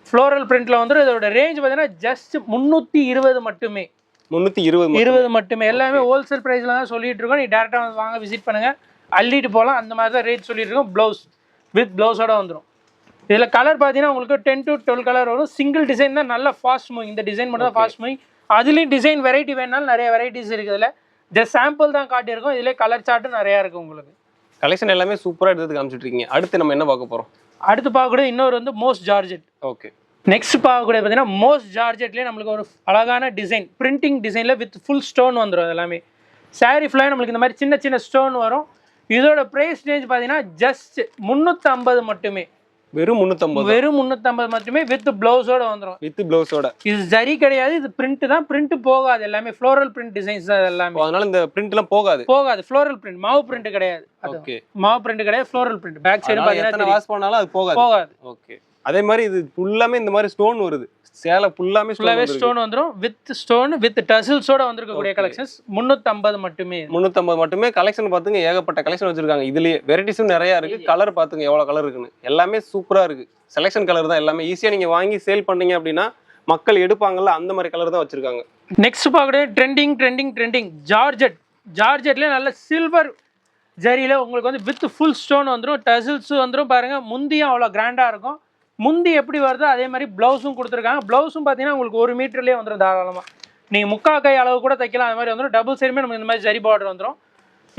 ஃப்ளோரல் பிரிண்ட்ல வந்துடும். இதோட ரேஞ்ச் பார்த்தீங்கன்னா ஜஸ்ட் 320 மட்டுமே. 320 மட்டுமே. எல்லாமே ஹோல்சேல் ப்ரைஸில் தான் சொல்லிட்டு இருக்கோம். நீ டேரெக்டாக வந்து வாங்க, விசிட் பண்ணுங்கள், அள்ளிட்டு போகலாம். அந்த மாதிரி தான் ரேட் சொல்லிட்டு இருக்கோம். ப்ளவுஸ் வித் ப்ளவுஸோட வந்துடும். இதில் கலர் பார்த்தீங்கன்னா உங்களுக்கு 10 to 12 கலர் வரும். சிங்கிள் டிசைன் தான் நல்ல ஃபாஸ்ட் மூவிங். இந்த டிசைன் மட்டும் தான் ஃபாஸ்ட் மூவிங். அதுலேயும் டிசைன் வெரைட்டி வேணாலும் நிறைய வெரைட்டிஸ் இருக்குது. இதில் ஜஸ்ட் சாம்பிள் தான் காட்டியிருக்கோம். இதிலே கலர் சார்ட்டும் நிறையா இருக்குது. உங்களுக்கு கலெக்ஷன் எல்லாமே சூப்பராக எடுத்து காமிச்சிட்டு இருக்கீங்க. அடுத்து நம்ம என்ன பார்க்க போகிறோம்? அடுத்து பார்க்கக்கூடிய இன்னொரு வந்து மோஸ்ட் ஜார்ஜெட். ஓகே, நெக்ஸ்ட் பார்க்கக்கூடிய பார்த்தீங்கன்னா மோஸ்ட் ஜார்ஜெட்லேயே நம்மளுக்கு ஒரு அழகான டிசைன், பிரிண்டிங் டிசைனில் வித் ஃபுல் ஸ்டோன் வந்துடும். எல்லாமே சாரீ ஃபுல்லாக நம்மளுக்கு இந்த மாதிரி சின்ன ஸ்டோன் வரும். இதோட ப்ரைஸ் ரேஞ்ச் பார்த்தீங்கன்னா ஜஸ்ட் 350 மட்டுமே. வெறும் 350 மட்டுமே வித் பிளவுஸோட வந்துடும். இது ஜரி கிடையாது, இது பிரிண்ட் தான். பிரிண்ட் போகாது, எல்லாமே ஃப்ளோரல் பிரிண்ட் டிசைன்ஸ் தான் எல்லாமே. அதனால இந்த பிரிண்ட்லாம் போகாது. ஃப்ளோரல் பிரிண்ட், மாவு பிரிண்ட் கிடையாது. ஓகே, மாவு பிரிண்ட் கிடையாது, ஃப்ளோரல் பிரிண்ட். பேக் சைடு பார்த்தீங்கன்னா வாஷ் பண்ணாலும் அது போகாது. ஓகே, அதே மாதிரி இது ஃபுல்லாமே இந்த மாதிரி ஸ்டோன் வருது. சேலை ஃபுல்லாமே ஸ்டோன் வந்துடும். வித் டசில்ஸோட வந்திருக்கக்கூடிய கலெக்ஷன்ஸ் 350 மட்டுமே. கலெக்ஷன் பாத்துங்க, ஏகப்பட்ட கலெக்ஷன் வச்சிருக்காங்க. இதுலயே வெரைட்டிஸும் நிறைய இருக்கு. கலர் பாத்துங்க எவ்வளவு கலர் இருக்குன்னு. எல்லாமே சூப்பரா இருக்கு. செலக்ஷன் கலர் தான் எல்லாமே. ஈஸியா நீங்க வாங்கி சேல் பண்ணீங்க அப்படின்னா மக்கள் எடுப்பாங்கல்ல, அந்த மாதிரி கலர் தான் வச்சிருக்காங்க. நெக்ஸ்ட் பார்க்கக்கூடிய ட்ரெண்டிங் ஜார்ஜெட்ல நல்ல சில்வர் ஜரியில உங்களுக்கு வந்து வித் ஃபுல் ஸ்டோன் வந்துடும். டசில்ஸ் வந்துடும். பாருங்க, முந்தியும் அவ்வளோ கிராண்டா இருக்கும். முந்தி எப்படி வருதோ அதே மாதிரி பிளவுஸும் கொடுத்துருக்காங்க. பிளவுஸும் பார்த்தீங்கன்னா உங்களுக்கு 1 மீட்டர்லேயே வந்துடும் தாராளமாக. நீங்கள் 3/4 கை அளவு கூட தைக்கலாம். அது மாதிரி வந்துடும். டபுள் சைடுமே நமக்கு இந்த மாதிரி ஜரி பார்டர் வந்துடும்.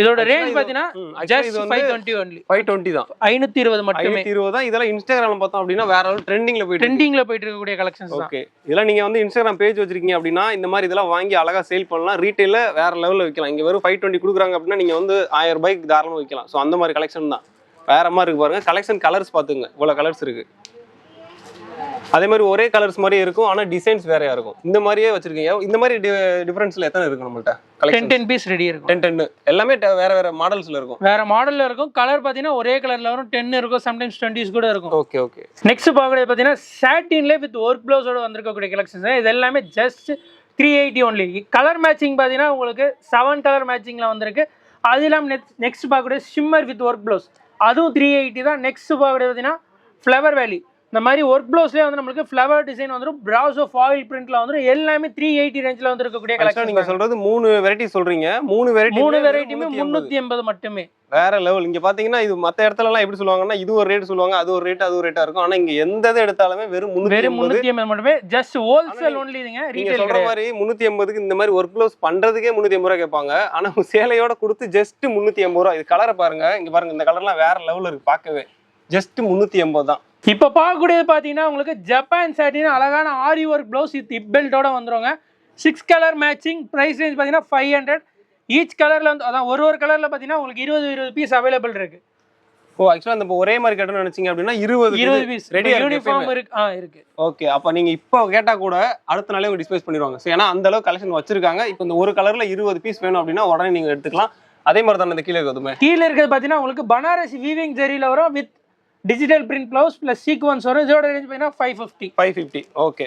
இதோட ரேஞ்ச் பார்த்தீங்கன்னா ஜஸ்ட் 520 ஒன்லி. 520 தான். 520 மட்டுமே. 520 தான். இதெல்லாம் இன்ஸ்டாகிராம்ல பார்த்தோம் அப்படின்னா வேற லெவல் ட்ரெண்டிங்ல போயிட்டு இருக்கக்கூடிய கலெக்ஷன்ஸ் தான். ஓகே, இதெல்லாம் நீங்க வந்து இன்ஸ்டாகிராம் பேஜ் வச்சிருக்கீங்க அப்படின்னா இந்த மாதிரி இதெல்லாம் வாங்கி அழகா சேல் பண்ணலாம். ரீட்டைல வேற லெவல்ல விற்கலாம். இங்க வெறும் 520 கொடுக்குறாங்க அப்படின்னா நீங்க வந்து 1000 ரூபாய்க்கு தாராளமா விற்கலாம். ஸோ அந்த மாதிரி கலெக்ஷன் தான். வேற மாதிரி இருக்கு பாருங்க. கலெக்ஷன் கலர்ஸ் பாத்துங்க, இவ்வளவு கலர்ஸ் இருக்கு. அதே மாதிரி ஒரே கலர்ஸ் மாதிரியே இருக்கும், ஆனா டிசைன்ஸ் வேறையா இருக்கும். இந்த மாதிரியே வச்சிருக்கீங்க. இந்த மாதிரி டிஃபரன்ஸ்ல எத்தனை இருக்கு நம்மள்ட்ட? 10 பீஸ் ரெடி இருக்கும். 10 எல்லாமே வேற வேற மாடல்ஸ்ல இருக்கும். வேற மாடல்ல இருக்கும். கலர் பாத்தீங்கன்னா ஒரே கலர்ல வரும். 10 இருக்கும், சம்டைம்ஸ் 20s கூட இருக்கும். Okay okay. நெக்ஸ்ட் பார்க்கறது பாத்தீங்கன்னா சாட்டின்ல வித் ஒர்க் ப்ளவுஸோட வந்திருக்கக்கூடிய கலெக்ஷன்ஸ். இது எல்லாமே ஜஸ்ட் 380 ஒன்லி. கலர் மேட்சிங் பாத்தீங்கன்னா உங்களுக்கு 7 கலர் மேட்சிங்ல வந்திருக்கு. அது இல்லாம நெக்ஸ்ட் பார்க்கறது ஷிம்மர் வித் ஒர்க் ப்ளவுஸ், அதுவும் 380 தான். நெக்ஸ்ட் பார்க்கறது பாத்தீங்கன்னா ஃப்ளவர் வேலி. இந்த மாதிரி ஒர்க் ப்ளவுஸ்லேயே வந்து நம்மளுக்கு ஃப்ளவர் டிசைன் வந்துடும். பிராசோ ஃபாயில் பிரிண்ட்ல வந்துடும். எல்லாமே 380 ரேஞ்சில் வந்து இருக்கக்கூடிய கலெக்ஷன். நீங்க சொல்றது 3 வெரைட்டி சொல்றீங்க. 3 வெரைட்டியுமே 380 மட்டுமே. வேற லெவல். இங்க பாத்தீங்கன்னா இது மத்த இடத்துல எல்லாம் எப்படி சொல்லுவாங்கன்னா இது ஒரு ரேட் சொல்லுவாங்க, அது ஒரு ரேட், அது ஒரு ரேட்டா இருக்கும். ஆனா இங்க எந்த இது எடுத்தாலுமே வெறும் 380 மட்டுமே. ஜஸ்ட் ஹோல்சேல் ஒன்லிங்க. நீங்க சொல்ற மாதிரி 380க்கு இந்த மாதிரி ஒர்க் ப்ளவுஸ் பண்றதுக்கே 380 ரூபாய் கேட்பாங்க. ஆனா சேலையோட கொடுத்து ஜஸ்ட் 380 ரூபாய். இது கலரை பாருங்க, இங்க பாருங்க, இந்த கலர்லாம் வேற லெவல்ல இருக்கு பார்க்கவே. ஜஸ்ட் 380 தான். இப்போ பார்க்கக்கூடியது பார்த்தீங்கன்னா உங்களுக்கு ஜப்பான் சாட்டின் அழகான ஆரி ஒர்க் ப்ளவுஸ் வித் ஹிப் பெல்ட்டோட வந்துருங்க. 6 கலர் மேட்சிங். ப்ரைஸ் ரேஞ்ச் பார்த்தீங்கன்னா 500. ஈச் கலரில் வந்து அதான் ஒரு கலரில் பார்த்தீங்கன்னா உங்களுக்கு 20 பீஸ் அவைலபிள் இருக்கு. ஓ ஆக்சுவலாக அந்த ஒரே மாதிரி கட்டணும்னு நினைச்சீங்க அப்படின்னா 20 பீஸ் ரெடி யூனிஃபார்ம் இருக்கு. ஓகே, அப்போ நீங்கள் இப்போ கேட்டால் கூட அடுத்த நாளே டிஸ்பேஸ் பண்ணிடுவாங்க. ஸோ ஏன்னா அந்த அளவுக்கு கலெக்ஷன் வச்சிருக்காங்க. இப்போ இந்த ஒரு கலரில் 20 பீஸ் வேணும் அப்படின்னா உடனே நீங்கள் எடுத்துக்கலாம். அதே மாதிரி தான் இந்த கீழே இருக்கிறது. கீழே இருக்கிறது பார்த்தீங்கன்னா உங்களுக்கு பனாரசி வீவிங் ஜரியில் வரும் with digital print blouse plus sequence வரும். இதோட ரேஞ்ச் பார்த்தீங்கன்னா 550. ஓகே.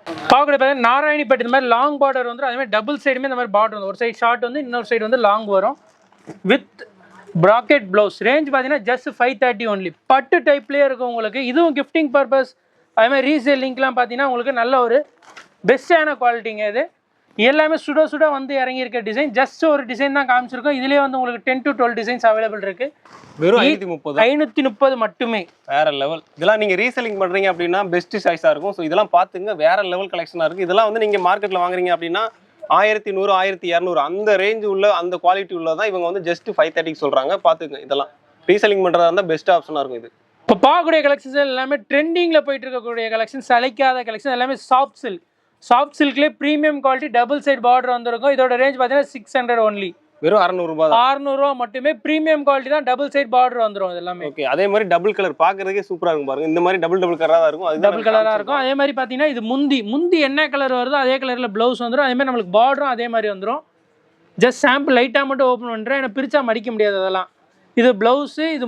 பார்க்கக்கூடிய பார்த்தீங்கன்னா நாராயணிப்பேட் இந்த மாதிரி லாங் பார்டர் வந்துடும். அதே மாதிரி டபுள் சைடுமே இந்த மாதிரி பார்டர் வந்து ஒரு சைடு ஷார்ட் வந்து இன்னொரு சைடு வந்து லாங் வரும் வித் ப்ராக்கெட் ப்ளவுஸ். ரேஞ்ச் பார்த்தீங்கன்னா ஜஸ்ட் 530 ஒன்லி. பட்டு டைப்லேயே இருக்கும் உங்களுக்கு. இதுவும் கிஃப்டிங் பர்பஸ் அதே மாதிரி ரீசேலிங்க்லாம் பார்த்தீங்கன்னா உங்களுக்கு நல்ல ஒரு பெஸ்ட்டான குவாலிட்டிங்க. இது எல்லாமே சுட சுட வந்து இறங்கியிருக்க டிசைன். ஜஸ்ட் ஒரு டிசைன் தான் காமிச்சிருக்கோம். இதுலேயே வந்து உங்களுக்கு 10 to 12 டிசைன்ஸ் அவைலபிள் இருக்கு. வெறும் 530 மட்டுமே. வேற லெவல். இதெல்லாம் நீங்க ரீசெல்லிங் பண்றீங்க அப்படின்னா பெஸ்ட் சாய்ஸா இருக்கும். ஸோ இதெல்லாம் பாத்துங்க, வேற லெவல் கலெக்ஷனா இருக்கு. இதெல்லாம் வந்து நீங்க மார்க்கெட்ல வாங்குறீங்க அப்படின்னா 1100 1200 அந்த ரேஞ்ச் உள்ள அந்த குவாலிட்டி உள்ளதான் இவங்க வந்து ஜஸ்ட் 530 சொல்றாங்க. பாத்துங்க, இதெல்லாம் ரீசெல்லிங் பண்றதா இருந்தா பெஸ்ட் ஆப்ஷனா இருக்கும். இது இப்போ பார்க்கக்கூடிய கலெக்ஷன்ஸ் எல்லாமே ட்ரெண்டிங்ல போயிட்டு இருக்கக்கூடிய கலெக்ஷன், சளைக்காத கலெக்ஷன், எல்லாமே சாஃப்ட் சில்க். சாஃப்ட் சில்க்லேயே premium quality double side border வந்திருக்கும். இதோட ரேஞ்ச் பார்த்தீங்கன்னா 600 ஒன்லி. வெறும் 600 ரூபாய். 600 ரூபா மட்டுமே. ப்ரீமியம் குவாலிட்டி தான். டபுள் சைட் பார்டர் வந்துரும். இது எல்லாமே ஓகே. அதே மாதிரி டபுள் கலர் பார்க்கிறதுக்கே சூப்பரா இருக்கும் பாருங்க. இந்த மாதிரி டபுள் கலரா தான் இருக்கும். அது டபுள் கலரா இருக்கும். அதே மாதிரி பாத்தீங்கன்னா இது முந்தி என்ன கலர் வருதோ அதே கலர்ல ப்ளவுஸ் வந்துரும். அதே மாதிரி நம்மளுக்கு பார்டரும் அதே மாதிரி வந்துரும். ஜஸ்ட் சாம்பிள் லைட்டா மட்டும் ஓப்பன் பண்றேன். ஏன்னா பிரிச்சா மடிக்க முடியாது. அதெல்லாம் இது பிளவுஸ், இது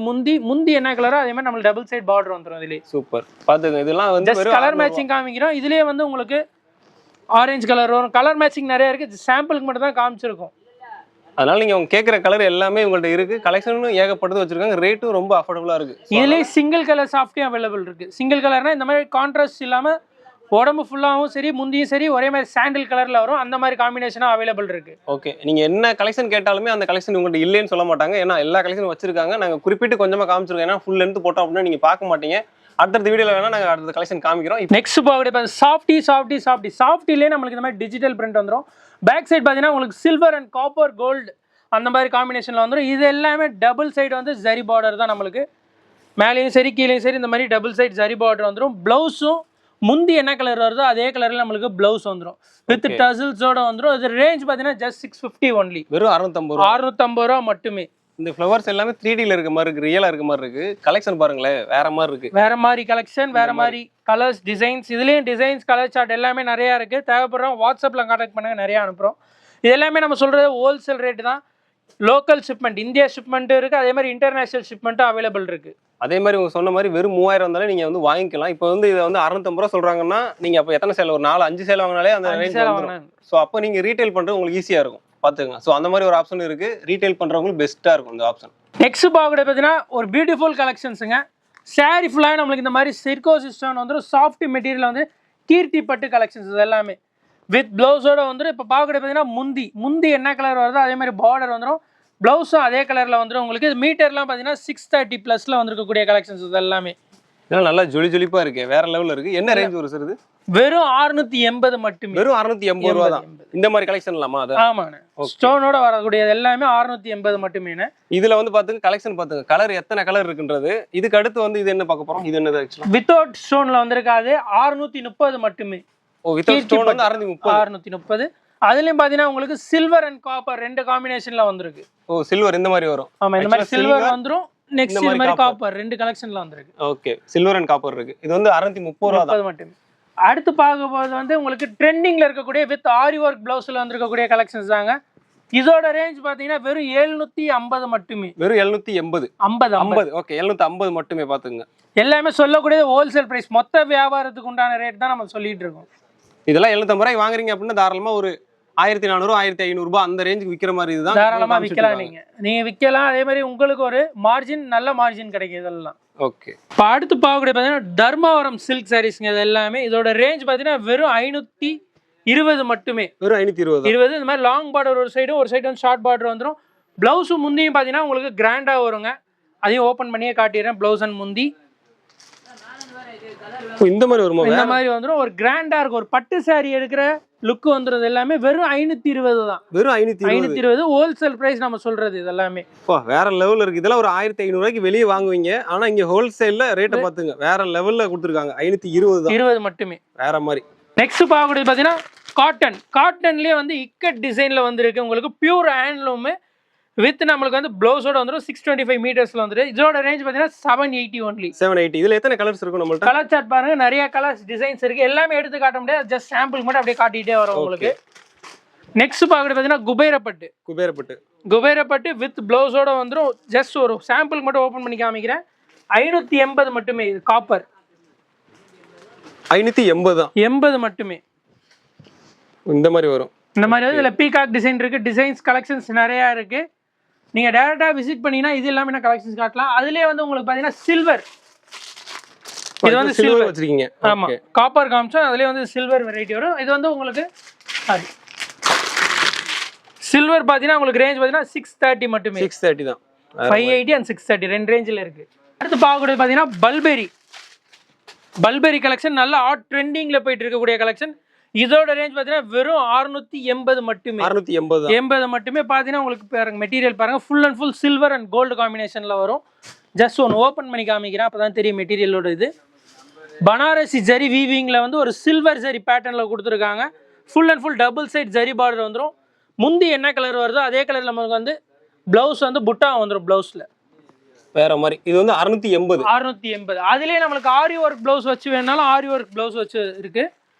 முந்தி என்ன கலரோ அதே மாதிரி நம்மளுக்கு டபுள் சைட் பார்டர் வந்துரும். இதுலயே சூப்பர். பாத்துங்க, இதெல்லாம் வந்து ஜஸ்ட் கலர் மேட்சிங் காமிக்கிறோம். இதுலயே வந்து உங்களுக்கு ஆரஞ்சு கலர் வரும். கலர் மேட்சிங் நிறைய இருக்கு. சாம்பிளுக்கு மட்டும் தான் காமிச்சிருக்கோம். அதனால நீங்க அவங்க கேட்குற கலர் எல்லாமே உங்கள்ட்ட இருக்கு. கலெக்ஷனும் ஏகப்பட்டது வச்சிருக்காங்க. ரேட்டும் ரொம்ப அஃபோர்டபுளா இருக்கு. இதுலயே சிங்கிள் கலர் சாஃப்டியும் அவைலபிள் இருக்கு. சிங்கிள் கலர்னா இந்த மாதிரி கான்ட்ராஸ்ட் இல்லாம உடம்பு ஃபுல்லாகவும் சரி முந்தியும் சரி ஒரே மாதிரி சாண்டில் கலர்ல வரும். அந்த மாதிரி காம்பினேஷனா அவைலபிள் இருக்கு. ஓகே. நீங்க என்ன கலெக்ஷன் கேட்டாலுமே அந்த கலெக்ஷன் உங்கள்ட்ட இல்லைன்னு சொல்ல மாட்டாங்க. ஏன்னா எல்லா கலெக்ஷனும் வச்சிருக்காங்க. நாங்க குறிப்பிட்டு கொஞ்சமா காமிச்சிருக்கோம். ஏன்னா ஃபுல் லென்த் போட்டோம் அப்படின்னா நீங்க பார்க்க மாட்டீங்க. அடுத்த வீடியோல வேணா நாங்க அடுத்த கலெக்ஷன் காமிக்கிறோம். நெக்ஸ்ட் பார்க்கக்கூடிய சாஃப்டிலே நம்மளுக்கு இந்த மாதிரி டிஜிட்டல் பிரிண்ட் வந்துடும். பேக் சைடு பார்த்தீங்கன்னா உங்களுக்கு சில்வர் அண்ட் காப்பர் கோல்டு அந்த மாதிரி காம்பினேஷன்ல வந்துடும். இது எல்லாமே டபுள் சைடு வந்து ஜரி பார்டர் தான். நம்மளுக்கு மேலேயும் சரி கீழேயும் சரி இந்த மாதிரி டபுள் சைடு ஜரி பார்டர் வந்துடும். பிளவுஸும் முந்தி என்ன கலர் வருதோ அதே கலர்ல நம்மளுக்கு பிளவுஸ் வந்துடும் வித் டசில்ஸோட வந்துடும். இது ரேஞ்ச் பார்த்தீங்கன்னா ஜஸ்ட் 650 ஒன்லி. வெறும் 650 ரூபா மட்டுமே. இந்த ஃப்ளவர்ஸ் எல்லாமே 3Dல இருக்க மாதிரி இருக்கு, ரியலா இருக்க மாதிரி இருக்கு. கலெக்ஷன் பாருங்களேன், வேற மாதிரி இருக்கு. வேற மாதிரி கலெக்ஷன், வேற மாதிரி கலர்ஸ், டிசைன்ஸ். இதுலயும் டிசைன்ஸ், கலர் சார்ட் எல்லாமே நிறைய இருக்கு. தேவைப்படுறோம் வாட்ஸ்அப்ல கான்டாக்ட் பண்ணுங்க, நிறைய அனுப்புறோம். இது எல்லாமே நம்ம சொல்றது ஹோல்சேல் ரேட் தான். லோக்கல் ஷிப்மெண்ட், இந்தியா ஷிப்மெண்ட் இருக்கு. அதே மாதிரி இன்டர்நேஷனல் ஷிப்மெண்ட்டும் அவைலபிள் இருக்கு. அதே மாதிரி உங்க சொன்ன மாதிரி வெறும் 3000 இருந்தாலும் நீங்க வந்து வாங்கிக்கலாம். இப்போ வந்து இதை வந்து 650 ரூபா சொல்றாங்கன்னா நீங்க அப்போ எத்தனை சேல், ஒரு 4-5 சேல் வாங்கினாலே அந்த ரேஞ்ச் வந்துடும். ஸோ அப்போ நீங்க ரீட்டைல் பண்றது உங்களுக்கு ஈஸியா இருக்கும். பாத்துக்கங்க. ஸோ அந்த மாதிரி ஒரு ஆப்ஷன் இருக்கு. ரீட்டைல் பண்றவங்களுக்கு பெஸ்ட்டா இருக்கும் இந்த ஆப்ஷன். நெக்ஸ்ட் பார்க்கறது பார்த்தீங்கன்னா ஒரு பியூட்டிஃபுல் கலெக்ஷன்ஸுங்க. சாரி ஃபுல்லாக நம்மளுக்கு இந்த மாதிரி சிர்கோ சிஸ்டம் வந்துடும். சாஃப்ட் மெட்டீரியல் வந்து கீர்த்தி பட்டு கலெக்ஷன்ஸ் இது எல்லாமே வித் பிளவுஸோட வந்துடும். இப்போ பார்க்கறது பார்த்தீங்கன்னா முந்தி என்ன கலர் வருதோ அதே மாதிரி பார்டர் வந்துடும். பிளவுஸும் அதே கலரில் வந்துடும். உங்களுக்கு மீட்டர்லாம் பார்த்தீங்கன்னா 630 ப்ளஸில் வந்துருக்கக்கூடிய கலெக்ஷன்ஸ் இது எல்லாமே. இதெல்லாம் நல்லா ஜொலிப்பா இருக்கு, வேற லெவலில் இருக்கு. என்ன ரேஞ்ச் வரும் சார் இது? வெறும் 680 மட்டுமே. வெறும் 680 ரூபா தான். இந்த மாதிரி கலெக்ஷன் இல்லாமா? அது ஆமாண்ணே. ஸ்டோனோட வரக்கூடியது எல்லாமே 680 மட்டுமே. இதுல வந்து பாத்துங்க கலெக்ஷன் பாத்துங்க, கலர் எத்தனை கலர் இருக்குன்றது. இதுக்கு அடுத்து வந்து இது என்ன பார்க்க போறோம்? இது என்னது ஆக்சுவலா? வித்தவுட் ஸ்டோன்ல வந்திருக்காது. 630 மட்டுமே. ஓ, வித்தவுட் ஸ்டோன் வந்து 630. அதுலயும் பாத்தீங்கன்னா உங்களுக்கு சில்வர் அண்ட் காப்பர் ரெண்டு காம்பினேஷன்ல வந்திருக்கு. ஓ, சில்வர் இந்த மாதிரி வரும். ஆமா, இந்த மாதிரி சில்வர் வந்துரும். நெக்ஸ்ட் இந்த மாதிரி காப்பர் ரெண்டு கலெக்ஷன்ல வந்திருக்கு. ஓகே, சில்வர் அண்ட் காப்பர் இருக்கு. இது வந்து 630 ரூபாய் தான் மட்டுமே. அடுத்து பார்க்கும்போது வந்து உங்களுக்கு ட்ரெண்டிங்ல இருக்கக்கூடிய வித் ஆரி ஒர்க் பிளவுஸ்ல வந்திருக்கக்கூடிய கலெக்ஷன்ஸ் தாங்க. இதோட ரேஞ்ச் பாத்தீங்கன்னா வெறும் 750 மட்டுமே. வெறும் 780. 50. ஓகே, 750 மட்டுமே பாத்துங்க. எல்லாமே சொல்லக்கூடிய ஹோல்சேல் பிரைஸ், மொத்த வியாபாரத்துக்கு உண்டான ரேட் தான் நம்ம சொல்லிட்டு இருக்கோம். இதெல்லாம் 750 ரூபாய் வாங்குறீங்க அப்படின்னா தாராளமா ஒரு 1400 1500 ரூபாய் அந்த ரேஞ்சுக்கு விக்கிற மாதிரி இதுதான். தாராளமா விக்கலாம். நீங்க விக்கலாம். அதே மாதிரி உங்களுக்கு ஒரு மார்ஜின், நல்ல மார்ஜின் கிடைக்கும் இதெல்லாம். ஓகே, இப்போ அடுத்து பார்க்கக்கூடிய பார்த்தீங்கன்னா தர்மாவரம் சில்க் சாரீஸ்ங்க. இது எல்லாமே இதோட ரேஞ்ச் பார்த்தீங்கன்னா வெறும் 520 மட்டுமே. வெறும் 520. இந்த மாதிரி லாங் பார்டர் ஒரு சைடு வந்து ஷார்ட் பார்டர் வந்துடும். பிளவுஸும் முந்தியும் பார்த்தீங்கன்னா உங்களுக்கு கிராண்டாக வருங்க. அதையும் ஓப்பன் பண்ணியே காட்டிடுறேன். பிளவுஸ் அண்ட் முந்தி இந்த மாதிரி வருமா? இந்த மாதிரி வந்துடும். ஒரு கிராண்டா இருக்கும். ஒரு பட்டு சாரி எடுக்கிற லுக் வந்துறது எல்லாமே வெறும் 520 தான். வெறும் 520 ஹோல்சேல் பிரைஸ் நம்ம சொல்றது. இது எல்லாமே வேற லெவல்ல இருக்கு. இதெல்லாம் ஒரு 1500 ரூபாய்க்கு வெளியே வாங்குவீங்க. ஆனா இங்க ஹோல்சேல்ல ரேட்டை பாத்துங்க, வேற லெவல்ல கொடுத்துருக்காங்க. 520 தான். 20 மட்டுமே. வேற மாதிரி. நெக்ஸ்ட் பார்க்கக்கூடியது பாத்தீங்கன்னா காட்டன்லயே வந்து இக்கட் டிசைன்ல வந்திருக்கு. உங்களுக்கு பியூர் ஹேண்ட்லூம் வித் நம்மளுக்கு வந்து ப்ளவுஸோட வந்துடும். 625 மீட்டர்ஸ்ல வந்துரு. இதோட ரேஞ்ச் பாத்தீங்கன்னா 780 ஒன்லி. 780. இதுல எத்தனை கலர்ஸ் இருக்கும் நம்மள்ட்ட? கலர் சார்ட் பாருங்க, நிறைய கலர்ஸ் டிசைன்ஸ் இருக்கு. எல்லாமே எடுத்து காட்ட முடியாது, ஜஸ்ட் சாம்பிள் மட்டும் அப்படியே காட்டிட்டே வரும் உங்களுக்கு. நெக்ஸ்ட் பார்க்கறது பாத்தீங்கன்னா குபேரப்பட்டு வித் ப்ளவுஸோட வந்துடும். ஜஸ்ட் ஒரு சாம்பிள் மட்டும் ஓபன் பண்ணி காமிக்கிறேன். 580 மட்டுமே. இது காப்பர். 580 தான். 80 மட்டுமே. இந்த மாதிரி வரும். இந்த மாதிரி வந்து இதுல பீகாக் டிசைன் இருக்கு. டிசைன்ஸ் கலெக்ஷன்ஸ் நிறைய இருக்கு. நீங்க டைரக்டா விசிட் பண்ணீங்கன்னா இது எல்லாமே நான் கலெக்ஷன்ஸ் காட்டலாம். அதுலயே வந்து உங்களுக்கு பாத்தீங்கன்னா சில்வர், இது வந்து சில்வர் வச்சிருக்கீங்க. ஆமா, காப்பர் காமிச்சோம். அதுலயே வந்து சில்வர் வெரைட்டி வரும். இது வந்து உங்களுக்கு சில்வர் பாத்தீங்கன்னா உங்களுக்கு ரேஞ்ச் பாத்தீங்கன்னா 630 மட்டுமே. 630 தான். 580 and 630 ரெண்டு ரேஞ்சில இருக்கு. அடுத்து பார்க்கக்கூடியது பாத்தீங்கன்னா பல்பெரி கலெக்ஷன். நல்ல ஹாட் ட்ரெண்டிங்ல போயிட்டு இருக்கக்கூடிய கலெக்ஷன். இதோட ரேஞ்ச் பாத்தீங்கன்னா வெறும் 680 மட்டுமே. 680 மட்டுமே. பாத்தீங்கன்னா உங்களுக்கு பாருங்க, மெட்டீரியல் பாருங்க, full and full silver and gold காம்பினேஷன்ல வரும். ஜஸ்ட் ஒன்று ஓப்பன் பண்ணி காமிக்கிறேன், அப்பதான் தெரியும் மெட்டீரியலோட இது. பனாரசி ஜரி வீவிங்ல வந்து ஒரு சில்வர் ஜரி பேட்டர்ன்ல கொடுத்துருக்காங்க. Full and full double side zari border வந்துடும். முந்தி என்ன கலர் வருதோ அதே கலர்ல நமக்கு வந்து பிளவுஸ் வந்து புட்டா வந்துடும். பிளவுஸ்ல வேற மாதிரி. இது வந்து 680. அதுலயே நம்மளுக்கு ஆரி ஒர்க் பிளவுஸ் வச்சு வேணாலும் ஆரி ஒர்க் பிளவுஸ் வச்சு இருக்கு.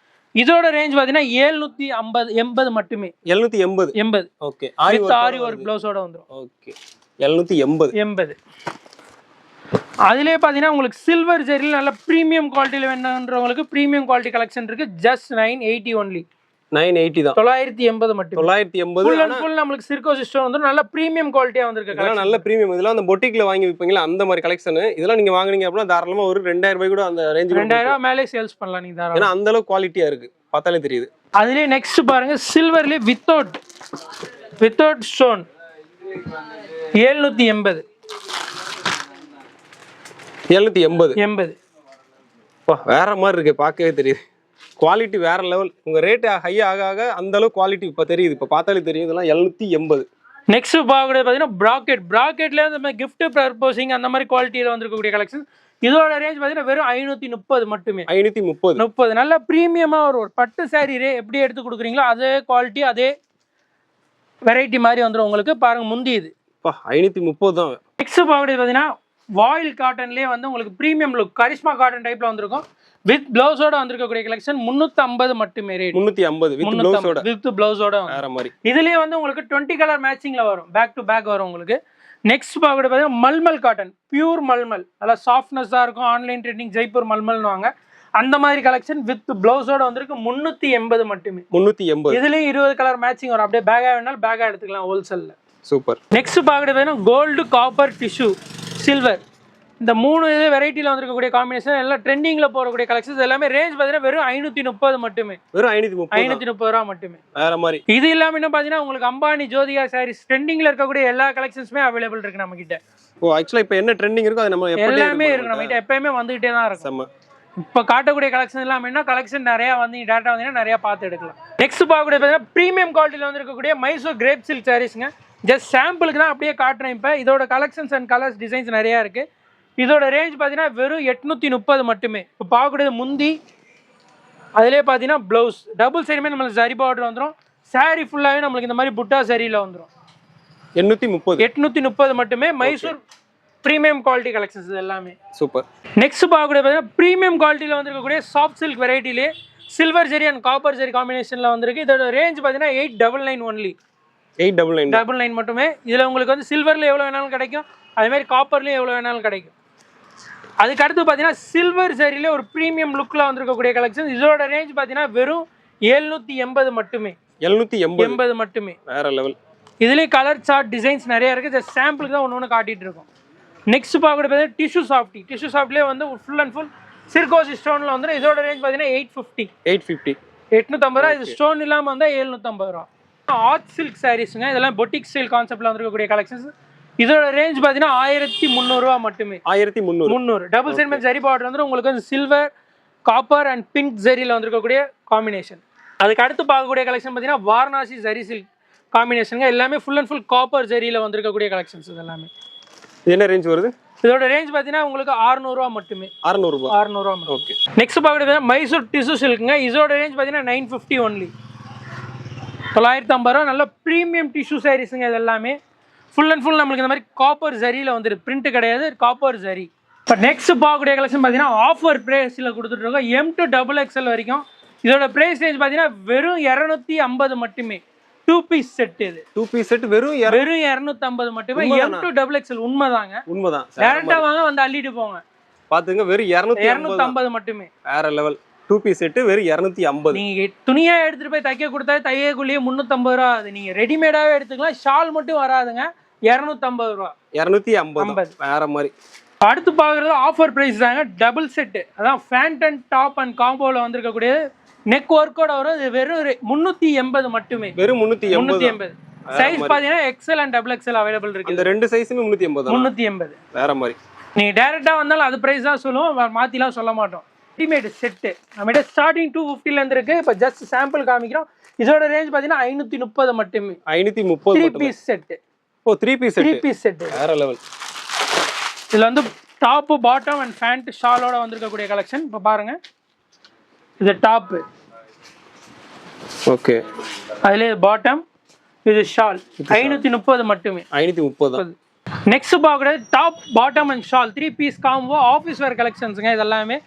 இதோட ரேஞ்ச் பாத்தீங்கன்னா 780 மட்டுமே. 780. ஓகே, ஆரி ஒர்க் பிளவுஸோட வந்துரும். ஓகே, 780. அதுலயே பாத்தீங்கன்னா உங்களுக்கு சில்வர் ஜெரில நல்ல பிரீமியம் குவாலிட்டில வேணும்ன்றவங்களுக்கு பிரீமியம் குவாலிட்டி கலெக்ஷன் இருக்கு. Just 980 only. 980 தான். 980 மட்டும். 980. ஃபுல் அண்ட் ஃபுல் நமக்கு சிர்கோ சிஸ்டம் வந்து நல்ல பிரீமியம் குவாலிட்டியா வந்திருக்கு. இதெல்லாம் நல்ல பிரீமியம். இதெல்லாம் அந்த பொட்டிக்ல வாங்கி விப்பீங்களா அந்த மாதிரி கலெக்ஷன். இதெல்லாம் நீங்க வாங்குனீங்க அப்படினா தாராளமா ஒரு 2000 ரூபாய் கூட அந்த ரேஞ்ச் 2000 ரூபாய் மேலே சேல்ஸ் பண்ணலாம் நீங்க தாராளமா. ஏன்னா அந்த அளவுக்கு குவாலிட்டியா இருக்கு, பார்த்தாலே தெரியுது. அதுலயே நெக்ஸ்ட் பாருங்க, சில்வர்லயே வித்தவுட் ஸ்டோன் 780. 780. வேற மாதிரி இருக்கு, பார்க்கவே தெரியுது. குவாலிட்டி வேற லெவல். உங்க ரேட் ஹை ஆக ஆக அந்த அளவுக்கு குவாலிட்டி இப்ப தெரியுது. இப்ப பார்த்தாலே தெரியும். இதெல்லாம் 780. நெக்ஸ்ட் பார்க்கக்கூடிய பாத்தீங்கன்னா பிராக்கெட்ல இந்த கிஃப்ட் பர்போசிங் அந்த மாதிரி குவாலிட்டியில வந்திருக்கக்கூடிய கலெக்ஷன். இதோட ரேஞ்ச் பாத்தீங்கன்னா வெறும் 530 மட்டுமே. 530. நல்ல பிரீமியமா ஒரு பட்டு சாரி எப்படி எடுத்து கொடுக்குறீங்களோ அதே குவாலிட்டி அதே வெரைட்டி மாதிரி வந்துடும் உங்களுக்கு. பாருங்க முந்தி இது 530 தான். நெக்ஸ்ட் பார்க்கக்கூடிய பாத்தீங்கன்னா வாயில் காட்டன்லயே வந்து உங்களுக்கு பிரீமியம் லுக் கரிஷ்மா காட்டன் டைப்ல வந்திருக்கும். வித் பிளவுஸோட வந்திருக்கக்கூடிய கலெக்ஷன் 350 மட்டுமே ரேட். 350 வித் பிளவுஸோட வேற மாதிரி. இதுலயே வந்து உங்களுக்கு 20 கலர் மேட்சிங்ல வரும். பேக் டு பேக் வரும் உங்களுக்கு. நெக்ஸ்ட் பார்க்கக்கூடிய பாத்தீங்கன்னா மல்மல் காட்டன், பியூர் மல்மல், நல்லா சாஃப்ட்னஸா இருக்கும். ஆன்லைன் ட்ரெண்டிங் ஜெய்ப்பூர் மல்மல்னு வாங்க. அந்த மாதிரி கலெக்ஷன் வித் பிளவுஸோட வந்திருக்கு. 380 மட்டுமே. 380. இதுலயும் 20 கலர் மேட்சிங் வரும். அப்படியே பேக்கா வேணாலும் பேக்கா எடுத்துக்கலாம் ஹோல்சேல்ல. சூப்பர். நெக்ஸ்ட் பார்க்கக்கூடிய பாத்தீங்கன்னா கோல்டு, காப்பர், டிஷ்யூ, சில்வர், இந்த மூணு வெரைட்டில வந்திருக்கக்கூடிய காம்பினேஷன் எல்லாம் ட்ரெண்டிங்ல போறக்கூடிய கலெக்ஷன்ஸ் எல்லாமே ரேஞ்ச் பாத்தீங்கன்னா வெறும் 530 மட்டுமே. வெறும் 530 ரூபாய் மட்டுமே. வேற மாதிரி. இது இல்லாம இன்னும் பாத்தீங்கன்னா உங்களுக்கு அம்பானி, ஜோதிகா சாரீஸ் ட்ரெண்டிங்ல இருக்கக்கூடிய எல்லா கலெக்ஷன்ஸுமே அவைலபிள் இருக்கு நம்ம கிட்ட. ஓ, ஆக்சுவலா இப்போ என்ன ட்ரெண்டிங் இருக்கோ அது நம்ம எல்லாமே இருக்கு நம்ம கிட்ட. எப்பவுமே வந்துகிட்டே தான் இருக்கும். இப்போ காட்டக்கூடிய கலெக்ஷன் எல்லாமே என்ன கலெக்ஷன் நிறைய வந்து டேட்டா வந்தீங்கன்னா நிறைய பார்த்து எடுக்கலாம். நெக்ஸ்ட் பார்க்கக்கூடிய பாத்தீங்கன்னா பிரீமியம் குவாலிட்டில வந்திருக்கக்கூடிய மைசூர் கிரேப் சில்க் சாரீஸ்ங்க. ஜஸ்ட் சாம்பிளுக்கு தான் அப்படியே காட்டுறேன். இப்போ இதோட கலெக்ஷன்ஸ் அண்ட் கலர்ஸ் டிசைன்ஸ் நிறைய இருக்கு. இதோட ரேஞ்ச் பார்த்தீங்கன்னா வெறும் 830 மட்டுமே. இப்போ பார்க்கக்கூடியது முந்தி, அதிலே பார்த்தீங்கன்னா ப்ளவுஸ் டபுள் சைடுமே நம்மளுக்கு சரி பார்டர் வந்துடும். சாரி ஃபுல்லாகவே நம்மளுக்கு இந்த மாதிரி புட்டா சரியில் வந்துடும். 830 மட்டுமே. மைசூர் ப்ரீமியம் குவாலிட்டி கலெக்ஷன்ஸ் இது எல்லாமே. சூப்பர். நெக்ஸ்ட் பார்க்கக்கூடிய பார்த்தீங்கன்னா ப்ரீமியம் குவாலிட்டியில் வந்திருக்கக்கூடிய சாஃப்ட் சில்க் வெரைட்டிலே silver zari and copper zari காம்பினேஷனில் வந்திருக்கு. இதோட ரேஞ்ச் பார்த்தீங்கன்னா 899 ஒன்லி. 899 மட்டுமே. இதில் உங்களுக்கு வந்து சில்வரில் எவ்வளோ வேணாலும் கிடைக்கும், அதேமாதிரி காப்பர்லேயும் எவ்வளோ வேணாலும் கிடைக்கும். அதுக்கு அடுத்து பார்த்தீங்கன்னா சில்வர் ஜெரியிலே ஒரு ப்ரீமியம் லுக்கில் வந்திருக்கக்கூடிய கலெக்ஷன். இதோட ரேஞ்ச் பார்த்தீங்கன்னா வெறும் 780 மட்டுமே. 780 மட்டுமே. வேற லெவல். இதுலேயே கலர் சார்ட் டிசைன்ஸ் நிறைய இருக்குது. ஜஸ்ட் சாம்பிளுக்கு தான் ஒன்று காட்டிகிட்டு இருக்கோம். நெக்ஸ்ட் பார்க்கக்கூடிய பார்த்தீங்கன்னா டிஷ்யூ சாஃப்டி. டிஷ்யூ சாஃப்ட்லேயே வந்து ஃபுல் அண்ட் ஃபுல் சிர்கோசி ஸ்டோனில் வந்துடும். இதோட ரேஞ்ச் பார்த்தீங்கன்னா 850. 850 ரூபா. இது ஸ்டோன் இல்லாமல் வந்தால் 750 ரூபா. ஆர்ட் சில்க் சாரீஸுங்க. இதெல்லாம் பொட்டிக் ஸ்டைல் கான்செப்டில் வந்துருக்கக்கூடிய கலெக்ஷன்ஸ். இதோட ரேஞ்ச் பார்த்தீங்கன்னா 1300 ரூபா மட்டுமே. 1300. Double side match zari border வந்து உங்களுக்கு வந்து சில்வர், காப்பர் அண்ட் பிங்க் ஜரியில் வந்துருக்கக்கூடிய காம்பினேஷன். அதுக்கு அடுத்து பார்க்கக்கூடிய கலெக்ஷன் பார்த்தீங்கன்னா வாரணாசி ஜரி சில்க் காம்பினேஷனுங்க. எல்லாமே ஃபுல் அண்ட் ஃபுல் காப்பர் ஜரியில் வந்திருக்கக்கூடிய கலெக்ஷன்ஸ். இது எல்லாமே என்ன ரேஞ்ச் வருது? இதோட ரேஞ்ச் பார்த்தீங்கன்னா உங்களுக்கு 600 ரூபா மட்டுமே. 600 ரூபா. ஓகே. நெக்ஸ்ட் பார்க்கறது மைசூர் டிஷ்யூ சில்க்குங்க. இதோட ரேஞ்ச் பார்த்தீங்கன்னா 950 ஒன்லி. 950 ரூபா. நல்ல ப்ரீமியம் டிஷ்யூ சாரீஸுங்க. இது எல்லாமே ஃபுல் அண்ட் ஃபுல் நம்மளுக்கு இந்த மாதிரி காப்பர் ஜரியில் வந்துருக்கு. பிரிண்ட் கிடையாது, காப்பர் ஜரி. இப்போ நெக்ஸ்ட் பார்க்கக்கூடிய கலெக்ஷன் பார்த்தீங்கன்னா ஆஃபர் ப்ரைஸில் கொடுத்துட்ருக்கோம். M2XXL வரைக்கும். இதோட ப்ரைஸ் ரேஞ்ச் பார்த்தீங்கன்னா வெறும் 250 மட்டுமே. 2 பீஸ் செட். இது 2 பீஸ் செட் வெறும் 250 மட்டுமே. M2XXL. உண்மைதாங்க, உண்மைதான். டேரக்டா வாங்க, வந்து அள்ளிட்டு போங்க. பாத்துங்க, வெறும் 250 மட்டுமே. வேற லெவல். 2 பீஸ் செட் வெறும் 250. நீங்க துணியா எடுத்துட்டு போய் தைக்க கொடுத்தா தையக்குள்ளேயே 350 ரூபா. அது நீங்க ரெடிமேடாவே எடுத்துக்கலாம். ஷால் மட்டும் வராதுங்க. 250 ரூபா. 250. வேற மாதிரி. அடுத்து பாக்குறது ஆஃபர் பிரைஸ் தாங்க. Double set. அதான் ஃபேண்ட் அண்ட் டாப் அண்ட் காம்போல வந்திருக்கக்கூடிய நெக் ஒர்க்கோட வரும். இது வெறும் 380 மட்டுமே. வெறும் 380. சைஸ் பாத்தீங்கன்னா எக்ஸ்எல் அண்ட் XXL அவைலபிள் இருக்கு. இந்த ரெண்டு சைஸுமே 380. வேற மாதிரி. நீங்க டைரக்டா வந்தாலும் அது பிரைஸ் தான் சொல்லுவோம், மாத்திலாம் சொல்ல மாட்டோம். ரெடிமேட் செட் நம்மகிட்ட ஸ்டார்டிங் 250ல இருந்து இருக்கு. இப்போ ஜஸ்ட் சாம்பிள் காமிக்கிறோம். இதோட ரேஞ்ச் பாத்தீங்கன்னா 530 மட்டுமே. 530. 3 piece set. Oh, 3 piece set. 3 piece set. வேற லெவல். இதுல வந்து டாப், பாட்டம் அண்ட் பேண்ட் ஷாலோட வந்திருக்கக்கூடிய கலெக்ஷன். இப்போ பாருங்க, இது டாப். ஓகே. அதுல பாட்டம், இது ஷால். 530 மட்டுமே. 530. நெக்ஸ்ட் பார்க்கறது top, bottom and shawl 3 piece combo office wear கலெக்ஷன்ஸுங்க. இது எல்லாமே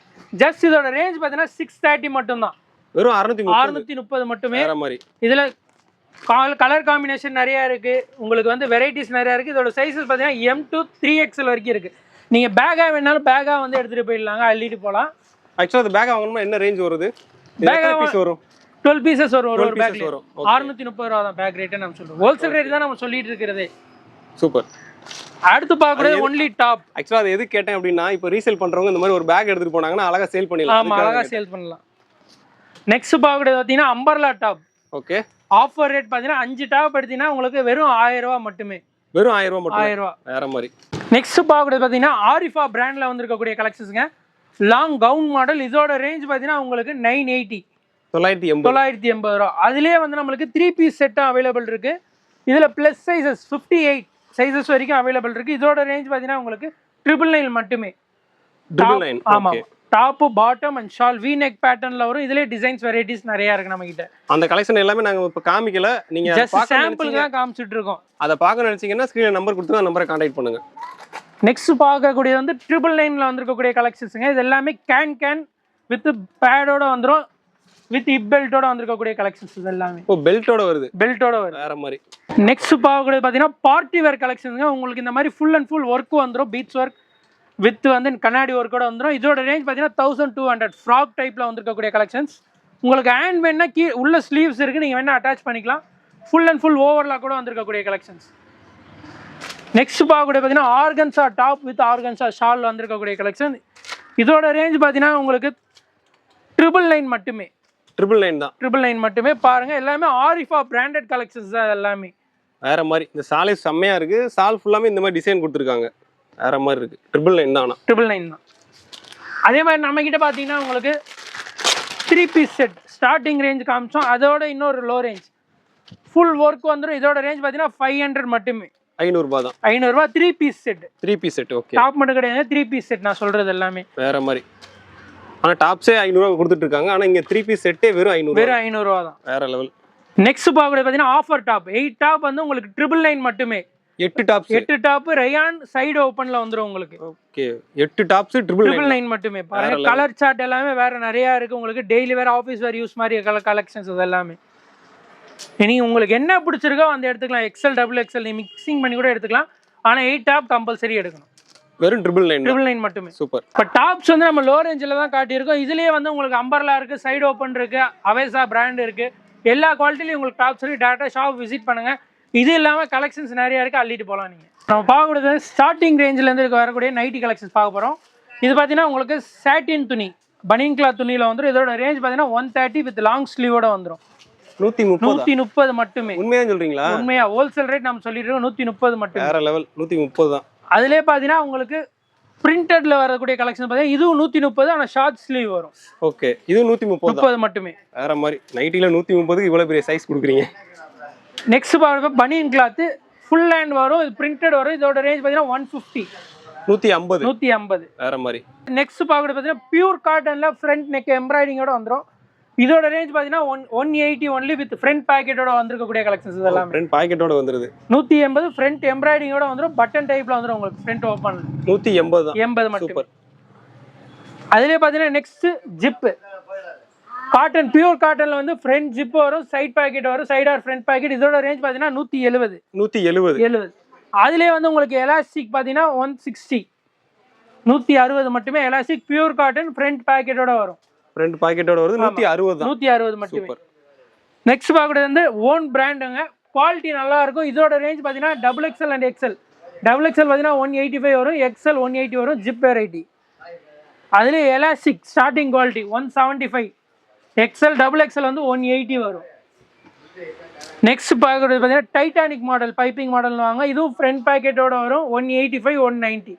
ஜஸ்ட் இதோட ரேஞ்ச் பார்த்தீங்கன்னா 630 மட்டும் தான். வெறும் 630 மட்டுமே. வேற மாதிரி. இதுல கலர் காம்பினேஷன் நிறைய இருக்கு. உங்களுக்கு வந்து வெரைட்டிஸ் நிறைய இருக்கு. இதோட சைஸஸ் பார்த்தீங்கன்னா M2 3XL வரைக்கும் இருக்கு. நீங்க பேக்கா வேணாலும் பேக்கா வந்து எடுத்துட்டு போயிடலாங்க, அள்ளிட்டு போகலாம். ஆக்சுவலா அது பேக்கா வாங்கணுமா என்ன ரேஞ்ச் வருது? பேக்கா பீஸ் வரும். 12 பீசஸ் வரும். ஒரு பேக் வரும். 630 ரூபா தான் பேக் ரேட். நம்ம சொல்றோம் ஹோல்சேல் ரேட் தான் நம்ம சொல்லிட்டு இருக்கிறதே. சூப்பர். அடுத்து பார்க்கறது ஒன்லி டாப். ஆக்சுவலா அது எது கேட்டேன் அப்படின்னா, இப்போ ரீசேல் பண்றவங்க இந்த மாதிரி ஒரு பேக் எடுத்துட்டு போனாங்கன்னா அழகா சேல் பண்ணிடலாம். ஆமா, அழகா சேல் பண்ணலாம். நெக்ஸ்ட் பார்க்கறது பார்த்தீங்கன்னா umbrella top. Okay. Offer rate பார்த்தீங்கன்னா 5 டாப் எடுத்தீங்கன்னா உங்களுக்கு வெறும் 1000 ரூபா மட்டுமே. வெறும் 1000 ரூபா மட்டும். 1000 ரூபா. வேற மாதிரி. நெக்ஸ்ட் பார்க்கறது பார்த்தீங்கன்னா ஆரிஃபா பிராண்ட்ல வந்திருக்கக்கூடிய கலெக்ஷன்ஸ்ங்க. Long gown model. இதோட ரேஞ்ச் பார்த்தீங்கன்னா உங்களுக்கு 980. 980 ரூபா. அதுலேயே வந்து நம்மளுக்கு 3 பீஸ் செட்டும் அவைலபிள் இருக்கு. இதுல பிளஸ் சைஸஸ் 58 சைஸஸ் வரைக்கும் அவைலபிள் இருக்கு. இதோட ரேஞ்ச் பார்த்தீங்கன்னா உங்களுக்கு 999 மட்டுமே. 999. ஆமா. Top, bottom and shawl V neck பேட்டர்ன்ல வரும். இதுலயே டிசைன்ஸ் வெரைட்டிஸ் நிறைய இருக்கு நம்ம கிட்ட. அந்த கலெக்ஷன் எல்லாமே நாங்க இப்ப காமிக்கல, நீங்க ஜஸ்ட் சாம்பிளுக்கு தான் காமிச்சிட்டு இருக்கோம். அத பார்க்க நினைச்சீங்கன்னா ஸ்கிரீன்ல நம்பர் கொடுத்து அந்த நம்பரை கான்டாக்ட் பண்ணுங்க. நெக்ஸ்ட் பார்க்கக்கூடியது வந்து 999ல வந்திருக்கக்கூடிய கலெக்ஷன்ஸ்ங்க. இது எல்லாமே கேன் வித் பேடோட வந்துரும். வித் ஹிப் பெல்ட்டோட வந்திருக்கக்கூடிய கலெக்ஷன்ஸ் இது எல்லாமே. ஓ, பெல்ட்டோட வருது. பெல்ட்டோட வருது. வேற மாதிரி. நெக்ஸ்ட் பார்க்கக்கூடியது பார்த்தீங்கன்னா பார்ட்டி வேர் கலெக்ஷன்ஸ்ங்க. உங்களுக்கு இந்த மாதிரி ஃபுல் அண்ட் ஃபுல் ஒர்க் வந்துரும். பீட்ஸ் ஒர்க் வித் வந்து கண்ணாடி ஒர்க்கோட வந்துடும். இதோட ரேஞ்ச் பார்த்தீங்கன்னா 1200. ஃப்ராக் டைப்ல வந்திருக்கக்கூடிய கலெக்ஷன்ஸ். உங்களுக்கு ஹேண்ட் வேணா உள்ள ஸ்லீவ்ஸ் இருக்கு, நீங்க வேணா அட்டாச் பண்ணிக்கலாம். ஃபுல் அண்ட் ஃபுல் ஓவர்லாக் கூட வந்திருக்கக்கூடிய கலெக்ஷன்ஸ். நெக்ஸ்ட் பார்க்கக்கூடிய பார்த்தீங்கன்னா organza top with organza shawl வந்திருக்கக்கூடிய கலெக்ஷன். இதோட ரேஞ்ச் பார்த்தீங்கன்னா உங்களுக்கு 999 மட்டுமே. 999 தான். 999 மட்டுமே. பாருங்க, எல்லாமே ஆரிஃபா பிராண்டட் கலெக்ஷன்ஸ் தான் எல்லாமே. வேற மாதிரி. இந்த சாலை செம்மையா இருக்கு. சால் ஃபுல்லாமே இந்த மாதிரி டிசைன் கொடுத்துருக்காங்க. வேற மாதிரி இருக்கு. 999 தான். 999 தான். அதே மாதிரி நம்ம கிட்ட பாத்தீங்கன்னா உங்களுக்கு 3 பீஸ் செட் ஸ்டார்டிங் ரேஞ்ச் காமிச்சோம். அதோட இன்னொரு லோ ரேஞ்ச் ஃபுல் ஒர்க் வந்துடும். இதோட ரேஞ்ச் பாத்தீங்கன்னா 500 மட்டுமே. 500 ரூபாய் தான். 500 ரூபாய் 3 piece set. 3 piece set. Okay. Top மட்டும் கிடையாது, 3 பீஸ் செட் நான் சொல்றது எல்லாமே. வேற மாதிரி. ஆனா டாப்ஸே 500 ரூபாய் கொடுத்துட்டு இருக்காங்க. ஆனா இங்க 3 பீஸ் செட்டே வெறும் 500. வெறும் 500 ரூபாய் தான். வேற லெவல். நெக்ஸ்ட் பார்க்கறது பாத்தீங்கன்னா ஆஃபர் டாப் 8 டாப் வந்து உங்களுக்கு 999 மட்டுமே. 8 டாப்ஸ் 8 டாப் ரயான் சைடு ஓப்பன்ல வந்துரும் உங்களுக்கு. ஓகே 8 டாப்ஸ் 999 மட்டுமே. பாருங்க கலர் சார்ட் எல்லாமே வேற நிறைய இருக்கு உங்களுக்கு. டெய்லி வேற ஆபீஸ் வேர் யூஸ் மாதிரி கலெக்ஷன்ஸ் இது எல்லாமே. இனி உங்களுக்கு என்ன பிடிச்சிருக்கோ அந்த எடுத்துக்கலாம். எக்ஸ்எல் டபுள் எக்ஸ்எல் நீ மிக்சிங் பண்ணி கூட எடுத்துக்கலாம். ஆனா 8 டாப் கம்பல்சரி எடுக்கணும். வெறும் 999 மட்டுமே. சூப்பர். இப்போ டாப்ஸ் வந்து நம்ம லோ ரேஞ்சில் தான் காட்டியிருக்கோம். இதுலயே வந்து உங்களுக்கு அம்பர்லா இருக்கு, சைடு ஓப்பன் இருக்கு, அவேசா பிராண்ட் இருக்கு. எல்லா குவாலிட்டிலையும் உங்களுக்கு டாப்ஸ் இருக்கு. டேரக்டா ஷாப் விசிட் பண்ணுங்க. இது இல்லாம கலெக்ஷன்ஸ் நிறைய இருக்கு, அள்ளிட்டு போகலாம் நீங்க. நம்ம பார்க்கக்கூடியது ஸ்டார்டிங் ரேஞ்சில இருந்து வரக்கூடிய நைட்டி கலெக்ஷன்ஸ் பார்க்க போறோம். இது பார்த்தீங்கன்னா உங்களுக்கு சாட்டின் துணி, பனியன் கிளாத் துணியில வந்துடும். இதோட ரேஞ்ச் பார்த்தீங்கன்னா 130 வித் லாங் ஸ்லீவோட வந்துடும். 130 மட்டுமே. உண்மையா சொல்றீங்களா? உண்மையா ஹோல்சேல் ரேட் நம்ம சொல்லிட்டு இருக்கோம். 130 மட்டுமே. வேற லெவல். 130 தான். அதுலேயே பார்த்தீங்கன்னா உங்களுக்கு பிரிண்டட்ல வரக்கூடிய கலெக்ஷன் பார்த்தீங்கன்னா இதுவும் 130, ஆனால் ஷார்ட் ஸ்லீவ் வரும். ஓகே இது 130 மட்டுமே. வேற மாதிரி நைட்டில 130க்கு இவ்வளவு பெரிய சைஸ் கொடுக்குறீங்க. நெக்ஸ்ட் பாருங்க பனியன் கிளாத் ஃபுல் ஹேண்ட் வரும். இது பிரிண்டட் வரும். இதோட ரேஞ்ச் பார்த்தீங்கன்னா 150. 150 வேற மாதிரி. நெக்ஸ்ட் பார்க்கறது பார்த்தீங்கன்னா பியூர் காட்டன்ல ஃப்ரண்ட் நெக் எம்ப்ராய்டிங்கோட வந்துடும். இதோட ரேஞ்ச் பார்த்தீங்கன்னா 180 ஒன்லி வித் ஃப்ரண்ட் பாக்கெட்டோட வந்திருக்கக்கூடிய கலெக்ஷன்ஸ் இதெல்லாம். ஃப்ரண்ட் பாக்கெட்டோட வந்துருது. 180 ஃப்ரண்ட் எம்ப்ராய்டிங்கோட வந்துடும். பட்டன் டைப்ல வந்துடும் உங்களுக்கு ஃப்ரண்ட் ஓப்பன்ல. 180 மட்டும். அதுலயே பார்த்தீங்கன்னா நெக்ஸ்ட் ஜிப் காட்டன் பியூர் காட்டன்ல வந்து ஃப்ரண்ட் ஜிப் வரும், சைட் பாக்கெட் வரும், சைடு ஆர் ஃப்ரண்ட் பாக்கெட். இதோட ரேஞ்ச் பார்த்தீங்கன்னா 170. அதுலயே வந்து உங்களுக்கு எலாஸ்டிக் பார்த்தீங்கன்னா 160. 160 மட்டுமே. எலாஸ்டிக் பியூர் காட்டன் ஃப்ரண்ட் பாக்கெட்டோட வரும். ஃப்ரண்ட் பாக்கெட்டோட வருது. 160 மட்டுமே. நெக்ஸ்ட் பார்க்கறது வந்து ஓன் பிராண்டுங்க. குவாலிட்டி நல்லா இருக்கும். இதோட ரேஞ்ச் பார்த்தீங்கன்னா double XL and XL. Double XL பார்த்தீங்கன்னா 185 வரும், எக்ஸ்எல் 180 வரும், ஜிப் வெரைட்டி. அதுலேயே elastic starting quality 175, XL double XL வந்து 180 வரும். நெக்ஸ்ட் பார்க்கறது பார்த்தீங்கன்னா டைட்டானிக் மாடல் பைப்பிங் மாடல் வாங்க. இதுவும் ஃப்ரண்ட் பாக்கெட்டோட வரும். 185, 190.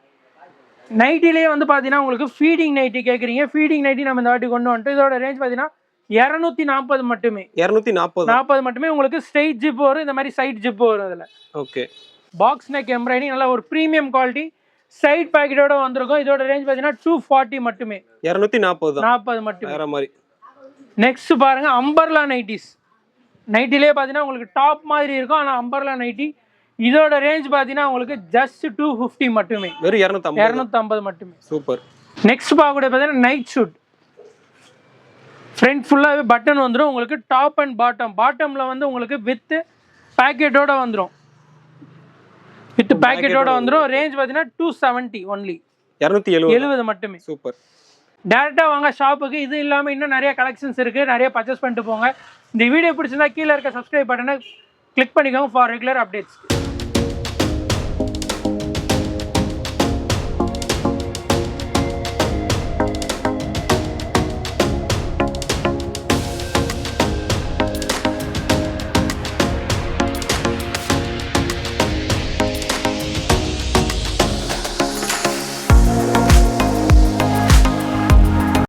நைட்டிலேயே வந்து பார்த்தீங்கன்னா உங்களுக்கு ஃபீடிங் நைட்டி கேட்குறீங்க. ஃபீடிங் நைட்டி நம்ம இந்த வாட்டி கொண்டு வந்துட்டு இதோட ரேஞ்ச் பார்த்தீங்கன்னா 240 மட்டுமே. 240 மட்டுமே. உங்களுக்கு ஸ்ட்ரெயிட் ஜிப் வரும், இந்த மாதிரி சைட் ஜிப் வரும். அதில் ஓகே பாக்ஸ் நெக் எம்ப்ராய்டிங் நல்ல ஒரு ப்ரீமியம் குவாலிட்டி சைட் பாக்கெட்டோட வந்திருக்கும். இதோட ரேஞ்ச் பார்த்தீங்கன்னா 240 மட்டுமே. 240 மட்டுமே. வேற மாதிரி. நெக்ஸ்ட் பாருங்க அம்பர்லா நைட்டிஸ். நைட்டிலேயே பார்த்தீங்கன்னா உங்களுக்கு டாப் மாதிரி இருக்கும், ஆனால் அம்பர்லா நைட்டி. இதோட ரேஞ்ச் பார்த்தீங்கன்னா உங்களுக்கு ஜஸ்ட் 250 மட்டுமே. வெறும் 250 மட்டுமே. சூப்பர். நெக்ஸ்ட் பார்க்கக்கூடிய பார்த்தீங்கன்னா நைட் ஷூட். ஃப்ரண்ட் ஃபுல்லாகவே பட்டன் வந்துடும் உங்களுக்கு. டாப் அண்ட் பாட்டமில் வந்து உங்களுக்கு வித் பேக்கெட்டோட வந்துடும். ரேஞ்ச் பார்த்தீங்கன்னா 270 ஒன்லி. 270 மட்டுமே. சூப்பர். டேரெக்டாக வாங்க ஷாப்புக்கு. இது இல்லாமல் இன்னும் நிறைய கலெக்ஷன்ஸ் இருக்குது, நிறைய பர்ச்சேஸ் பண்ணிட்டு போங்க. இந்த வீடியோ பிடிச்சிருந்தா கீழே இருக்க சப்ஸ்கிரைப் பட்டனை கிளிக் பண்ணிக்கோங்க ஃபார் ரெகுலர் அப்டேட்ஸ்.